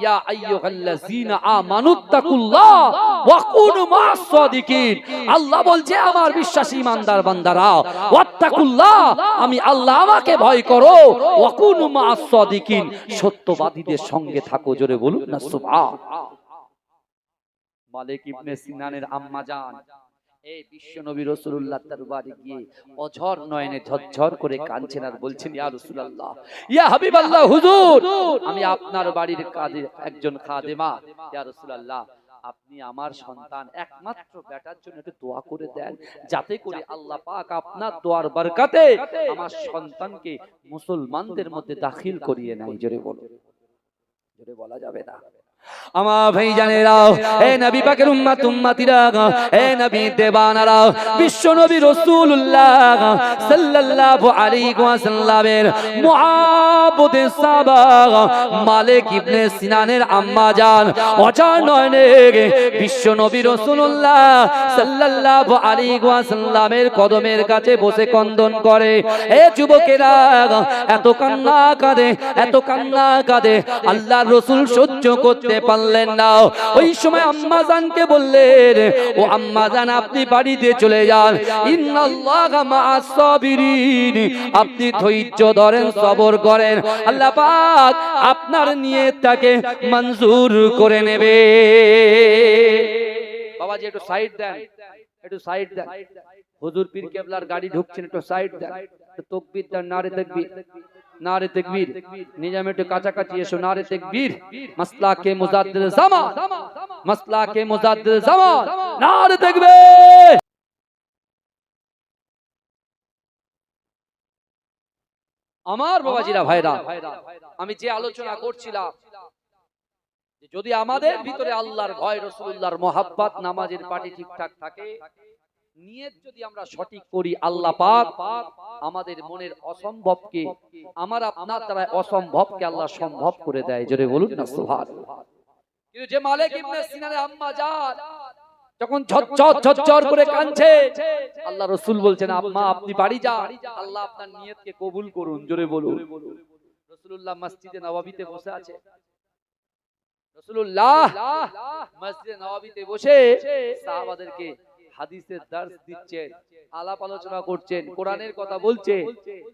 ইয়া আইয়ুহাল্লাযীনা আমানুত্তাকুল্লাহ ওয়া কুনু মা'আস সাদিকিন। আল্লাহ বলছে আমার বিশ্বাসী ইমানদার বান্দারা, ওয়াত্তাকুল্লাহ, আমি আল্লাহ, আমাকে ভয় করো, ওয়া কুনু মা'আস সাদিকিন, সত্যবাদীদের সঙ্গে থাকো। জোরে বলুন না সুবহান। মালিক ইবনে সিনানের আম্মা জান এই বিশ্ব নবী রাসূলুল্লাহ দরবারে গিয়ে অঝর নয়নে ঝরঝর করে কাঁদছেন আর বলছেন, ইয়া রাসূলুল্লাহ, ইয়া হাবিবাল্লাহ, হুজুর, আমি আপনার বাড়ির কাজের একজন খাদেমা। ইয়া রাসূলুল্লাহ, আপনি আমার সন্তান একমাত্র বেটার জন্য একটু দোয়া করে দেন, যাতে করে আল্লাহ পাক আপনার দোয়ার বরকতে আমার সন্তানকে মুসলমানদের মধ্যে দাখিল করিয়ে নেয়। জোরে বলো, জোরে বলা যাবে না। আমার ভাইজানেরা, এ নবী পাকের উম্মত উম্মতিরা, এ নবী দেবানারা, বিশ্ব নবী রাসূলুল্লাহ সাল্লাল্লাহু আলাইহি ওয়াসাল্লামের মুআব্বুদে সাহাবা মালিক ইবনে সিনানের আম্মা জান অঝর নয়নে বিশ্ব নবী রাসূলুল্লাহ সাল্লাল্লাহু আলাইহি ওয়াসাল্লামের কদমের কাছে বসে ক্রন্দন করে। এ যুবকেরা, এত কান্না কাঁদে, এত কান্না কাঁদে, আল্লাহর রাসূল সহ্য করতে পারলেন না। ওই সময় আম্মা জানকে বললেন, ও আম্মা জান, আপনি বাড়িতে চলে যান, ইন্নাল্লাহা মা'আস সাবিরিন, আপনি ধৈর্য ধরেন, সবর করেন, আল্লাহ পাক আপনার নিয়তটাকে মঞ্জুর করে নেবে। বাবাজি একটু সাইড দেন, একটু সাইড দেন। হুজুর পীর কেবলার গাড়ি ঢুকছেন, একটু সাইড দেন। তাকবীর দেন, নারে তাকবীর, নারে তাকবীর। নিজাম একটু কাছাকাছি এসো, নারে তাকবীর। মাসলাকে মুজাদ্দিদ জামান, মাসলাকে মুজাদ্দিদ জামান, নারে তাকবীর। আমার বাবাজিরা, ভাইরা, আমি যে আলোচনা করছিলাম, যদি আমাদের ভিতরে আল্লাহর ভয়, রাসূলুল্লাহর মহব্বত, নামাজের পাটি ঠিকঠাক থাকে, নিয়ত যদি আমরা সঠিক করি, আল্লাহ পাক আমাদের মনের অসম্ভবকে, আমার আপনার দ্বারা অসম্ভবকে আল্লাহ সম্ভব করে দেয়। জোরে বলুন না সুবহানাল্লাহ। কিন্তু যে মালিক ইবনে সিনানের আম্মা জান যখন ঝরঝর ঝরঝর করে কাঁদছে, আল্লাহ রাসূল বলছেন, আম্মা আপনি বাড়ি যান, আল্লাহ আপনার নিয়তকে কবুল করুন। জোরে বলুন। রাসূলুল্লাহ মসজিদে নববীতে বসে আছে, রাসূলুল্লাহ মসজিদে নববীতে বসে সাহাবাদেরকে হাদিসের দর্শ দিচ্ছেন, আলাপ আলোচনা করছেন, কোরআনের কথা বলছেন।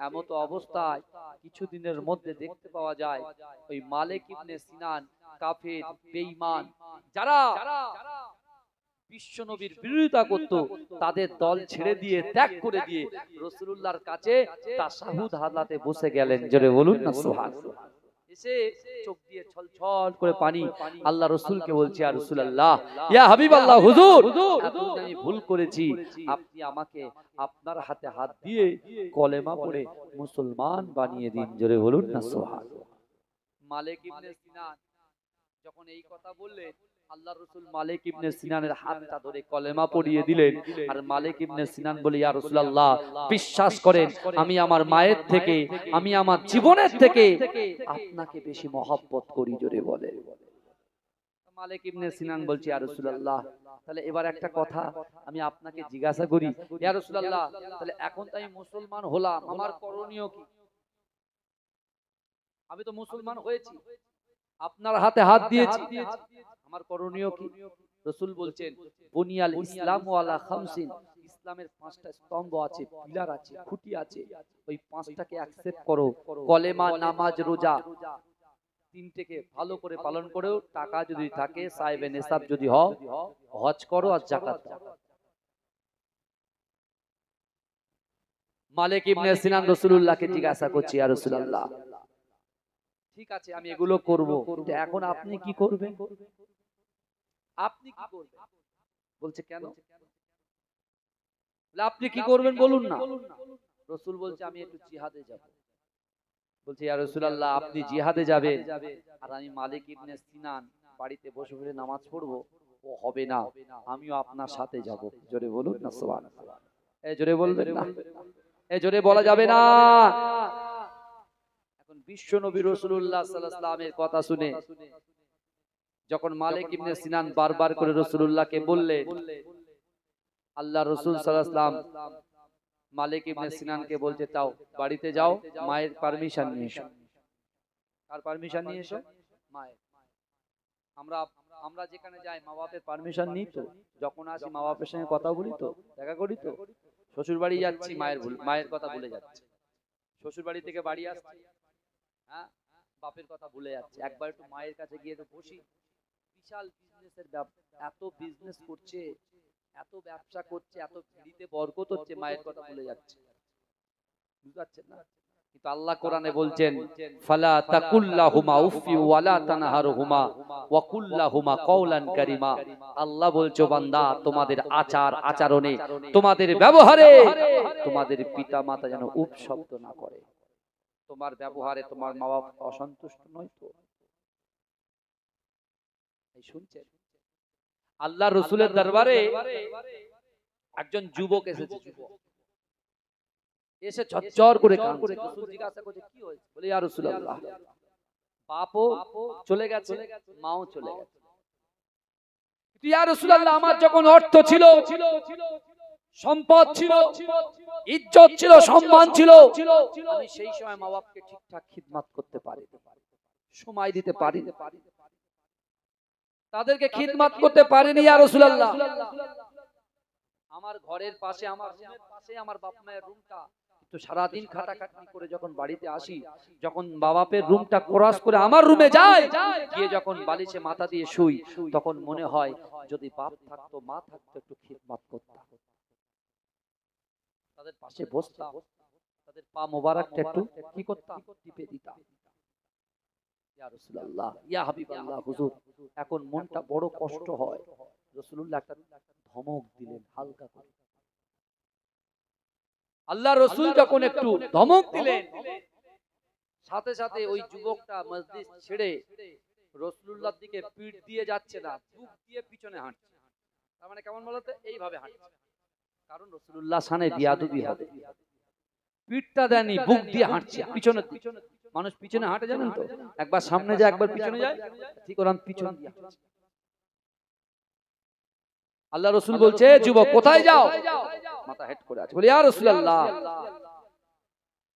এমত অবস্থায় কিছুদিনের মধ্যে দেখতে পাওয়া যায় ওই মালিক ইবনে সিনান, কাফের, বেঈমান, যারা বিশ্ব নবীর বিরোধিতা করত, তাদের দল ছেড়ে দিয়ে, ত্যাগ করে দিয়ে রাসূলুল্লাহর কাছে তাশাহুদ হালাতে বসে গেলেন। জোরে বলুন না সুবহানাল্লাহ। এসে চোখ দিয়ে ছলছল করে পানি আল্লাহ রাসূলকে বলছে, ইয়া রাসূলুল্লাহ, ইয়া হাবিবাল্লাহ, হুজুর, আমি ভুল করেছি, আপনি আমাকে আপনার হাতে হাত দিয়ে কলেমা পড়ে মুসলমান বানিয়ে দিন। জোরে বলুন না সুবহানাল্লাহ। মালিক ইবনে সিনান যখন এই কথা বললেন, আল্লাহর রাসূল মালিক ইবনে সিনানের হাতটা ধরে কলেমা পড়িয়ে দিলেন। আর মালিক ইবনে সিনান বলে, ইয়া রাসূলুল্লাহ, বিশ্বাস করেন, আমি আমার মায়ের থেকে, আমি আমার জীবনের থেকে আপনাকে বেশি মহব্বত করি। জোরে বলে। মালিক ইবনে সিনান বলছে, ইয়া রাসূলুল্লাহ, তাহলে এবার একটা কথা আমি আপনাকে জিজ্ঞাসা করি, ইয়া রাসূলুল্লাহ, তাহলে এখন তো আমি মুসলমান হলাম, আমার করণীয় কি? আমি তো মুসলমান হয়েছি, আপনার হাতে হাত দিয়েছি, আমার করণীয় কি? রাসূল বলছেন, বুনিয়াল ইসলামু আলা খামসিন, ইসলামের 5টা স্তম্ভ আছে, পিলার আছে, খুঁটি আছে, ওই 5টাকে অ্যাকসেপ্ট করো। কলেমা, নামাজ, রোজা, 3টেকে ভালো করে পালন করো। টাকা যদি থাকে, সাহেবে নেসাব যদি হও, হজ করো আর যাকাত দাও। মালিক ইবনে সিনান রাসূলুল্লাহকে জিজ্ঞাসা করছে, ইয়া রাসূলুল্লাহ, ঠিক আছে আমি এগুলো করব, কিন্তু এখন আপনি কি করবেন? আপনি কি করবেন? বলছে, কেন? আপনি কি করবেন বলুন না। রাসূল বলছে, আমি একটু জিহাদে যাব। বলছে, ইয়া রাসূলুল্লাহ, আপনি জিহাদে যাবেন আর আমি মালিক ইবনে সিনান বাড়িতে বসে বসে নামাজ পড়বো, ও হবে না, আমিও আপনার সাথে যাব। জোরে বলুন না সুবহানাল্লাহ। এই জোরে বলবেন না, এই জোরে বলা যাবে না। এখন বিশ্ব নবী রাসূলুল্লাহ সাল্লাল্লাহু আলাইহি ওয়াসাল্লামের কথা শুনে যখন মালিক ইবনে সিনান বারবার করে রাসূলুল্লাহকে বললেন, আল্লাহ রাসূল সাল্লাল্লাহু আলাইহি ওয়াসাল্লাম মালিক ইবনে সিনানকে বলতে, তাও বাড়িতে যাও, মায়ের পারমিশন নিয়ে এসো। কার পারমিশন নিয়ে এসো? মায়ের। আমরা আমরা যেখানে যাই মা বাপের পারমিশন নিই তো, যখন আসি মা বাপের সঙ্গে কথা বলি তো, দেখা করি তো। শ্বশুর বাড়ি যাচ্ছি, মায়ের কথা ভুলে যাচ্ছি। শ্বশুর বাড়ি থেকে বাড়ি আসছি, হ্যাঁ, বাপের কথা ভুলে যাচ্ছে। একবার একটু মায়ের কাছে গিয়ে তো বসি। বিশাল বিজনেসের এত বিজনেস করছে, এত ব্যবসা করছে, এত ভিড়িতে বরকত হচ্ছে, মায়ের কথা ভুলে যাচ্ছে। বুঝতে পারছেন না? কিন্তু আল্লাহ কোরআনে বলছেন, ফালা তাকুল্লাহুমা উফি ওয়ালা তানহারহুমা ওয়া কুল্লাহুমা কওলান কারীমা। আল্লাহ বলছো বান্দা, তোমাদের আচার আচরণে, তোমাদের ব্যবহারে তোমাদের পিতা মাতা যেন উপ শব্দ না করে। তোমার ব্যবহারে তোমার মা বাবা অসন্তুষ্ট নয় তো? এই শুনছেন? আল্লাহ রাসূলের দরবারে একজন যুবক এসেছে। যুবক এসে ঝরঝর করে কাঁদছে। রাসূল জিজ্ঞাসা করছে, কি হয়েছে? বলে, ইয়া রাসূলুল্লাহ, বাপও চলে গেছে, মাও চলে গেছে। ইয়া রাসূলুল্লাহ, আমার যখন অর্থ ছিল, সম্পদ ছিল, ইজ্জত ছিল, সম্মান ছিল, আমি সেই সময় মা বাপকে ঠিকঠাক খিদমত করতে পারিনি, সময় দিতে পারিনি, তাদেরকে খিদমত করতে পারিনি। ইয়া রাসূলুল্লাহ, আমার ঘরের পাশে, আমার রুমের পাশে আমার বাপ মায়ের রুমটা, তো সারাদিন খাটাখাটনি করে যখন বাড়িতে আসি, যখন বাবাপের রুমটা ক্রস করে আমার রুমে যাই, গিয়ে যখন বালিশে মাথা দিয়ে শুই, তখন মনে হয় যদি বাপ থাকতো, মা থাকতো, একটু খিদমত করতাম, তাদের পাশে বসতাম, তাদের পা মোবারকটা একটু কি করতাম, টিপে দিতাম। ইয়া রাসূলুল্লাহ, ইয়া হাবিবাল্লাহ, হুজুর, এখন মনটা বড় কষ্ট হয়। রাসূলুল্লাহ একটা ধমক দিলেন হালকা করে। আল্লাহ রাসূল যখন একটু ধমক দিলেন, সাথে সাথে ওই যুবকটা মসজিদ ছেড়ে রাসূলুল্লাহর দিকে পিঠ দিয়ে যাচ্ছে না, বুক দিয়ে পিছনে হাঁটছে। তার মানে কেমন বলতে, এইভাবে হাঁটছে, কারণ রাসূলুল্লাহ সামনে বিয়াদবি হবে। পিঠটা দেনি, বুক দিয়ে হাঁটছে, পিছনে। মানুষ পিছনে হাঁটে জানেন তো, একবার সামনে যায়, একবার পিছনে যায়, ঠিক ওরকম পিছন দিয়ে হাঁটছে। আল্লাহ রাসূল বলছে, যুবক কোথায় যাও? মাথা হেড করে আছে। বলে, ইয়া রাসূলুল্লাহ,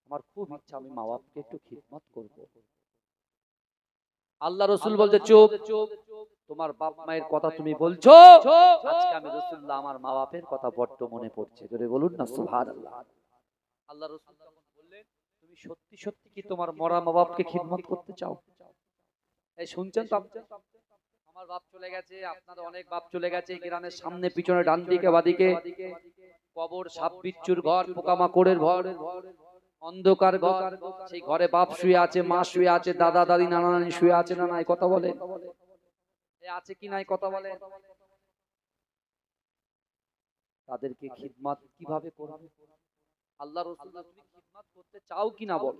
আমার খুব ইচ্ছা আমি মা বাপকে একটু খিদমত করব। আল্লাহ রাসূল বলতে, চুপ, তোমার বাপ মায়ের কথা তুমি বলছো, আজকে আমি রাসূলুল্লাহ আমার মা বাপের কথা বড্ড মনে পড়ছে। জোরে বলুন না সুবহানাল্লাহ। আল্লাহ রাসূল তখন বললেন, তুমি সত্যি সত্যি কি তোমার মরা মা বাপকে খিদমত করতে চাও? এই শুনছেন তো, আমার বাপ চলে গেছে, আপনাদের অনেক বাপ চলে গেছে, গ্রামের সামনে পিছনে ডান দিকে বাদিকে কবর, সাপ বিচ্ছুর ঘর, পোকামাকড়ের ঘর, অন্ধকার ঘর, সেই ঘরে বাপ শুয়ে আছে, মা শুয়ে আছে, দাদা দাদি নানা নানি শুয়ে আছে না নাই? কথা বলে, আছে কি নাই? কথা বলে। তাদেরকে খিদমত কিভাবে করবে? আল্লাহ রাসূল, তুমি খিদমত করতে চাও কি না? বল।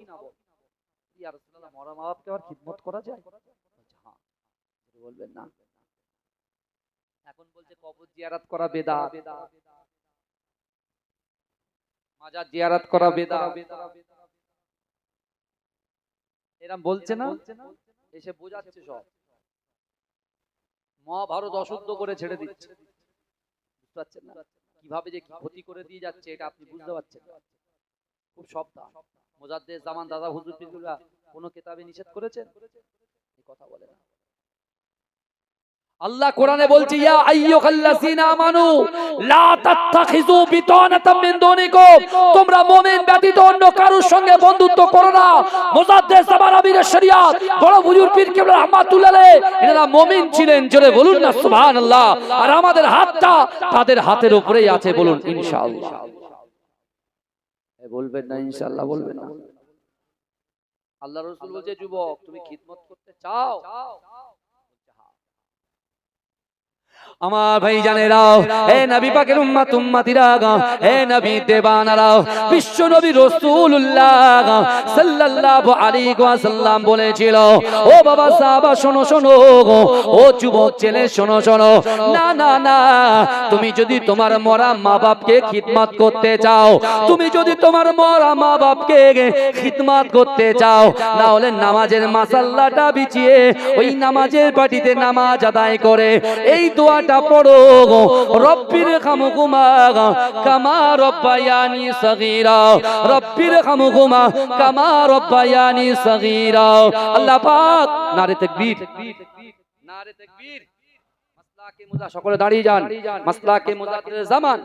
ইয়া রাসূলুল্লাহ, মরা মা বাপকে আর খিদমত করা যায়? হ্যাঁ। বলবেন না? এখন বলছে কবর জিয়ারত করা বেদাত, মাজার জিয়ারত করা বেদাত, এরকম বলছে না? এসে বোঝাচ্ছে সব। মহাভারত অশুদ্ধ করে ছেড়ে দিচ্ছে। বুঝতে পারছেন না কিভাবে যে কি ক্ষতি করে দিয়ে যাচ্ছে, এটা আপনি বুঝতে পারছেন না। খুব সাবধান। মুজাদ্দেদ জামান দাদা হুজুর পীররা কোন কিতাবে নিষেধ করেছেন? এই কথা বলে না। আল্লাহ কোরআনে বলছে, ইয়া আইয়ুহাল্লাযিনা আমানু লা তাত্তাখিযু বিতানাতাম মিন দুনিকুম, তোমরা মুমিন ব্যতীত অন্য কারোর সঙ্গে বন্ধুত্ব করো না। মুজাদ্দেদ জামান আমিরের শরিয়াত বড় হুজুর পীর কেবলা রাহমাতুল্লাহ আলাইহি, এনারা মুমিন ছিলেন। জোরে বলুন না সুবহানাল্লাহ। আর আমাদের হাতটা তাদের হাতের উপরেই আছে, বলুন ইনশাআল্লাহ। বলবেন না ইনশাআল্লাহ? বলবেন না? আল্লাহ রাসূল বলছে, যুবক তুমি খিদমত করতে চাও? আমার ভাই জানেরাও, হে নবী পাকের উম্মত উম্মতিরা, হে নবী দেবানারাও, বিশ্ব নবী রাসূলুল্লাহ সাল্লাল্লাহু আলাইহি ওয়াসাল্লাম বলেছিল, ও বাবা সাহাবা শোনো শোনো, ও যুবক ছেলে শোনো শোনো, না না না, তুমি যদি তোমার মরা মা বাপকে খিদমত করতে চাও, তুমি যদি তোমার মরা মা বাপকে খিদমত করতে চাও, না হলে নামাজের মাসাল্লাটা বিছিয়ে ওই নামাজের পাটিতে নামাজ আদায় করে এই দোয়াটা পড়ো, রব্বির খামুকুমা কামা রব্বায়ানি সগীরা, রব্বির খামুকুমা কামা রব্বায়ানি সগীরা। আল্লাহ পাক, নারে তাকবীর, নারে তাকবীর। মাসলাকে মুজা, সকলে দাঁড়িয়ে যান। মাসলাকে মুজাহিদুল জামান।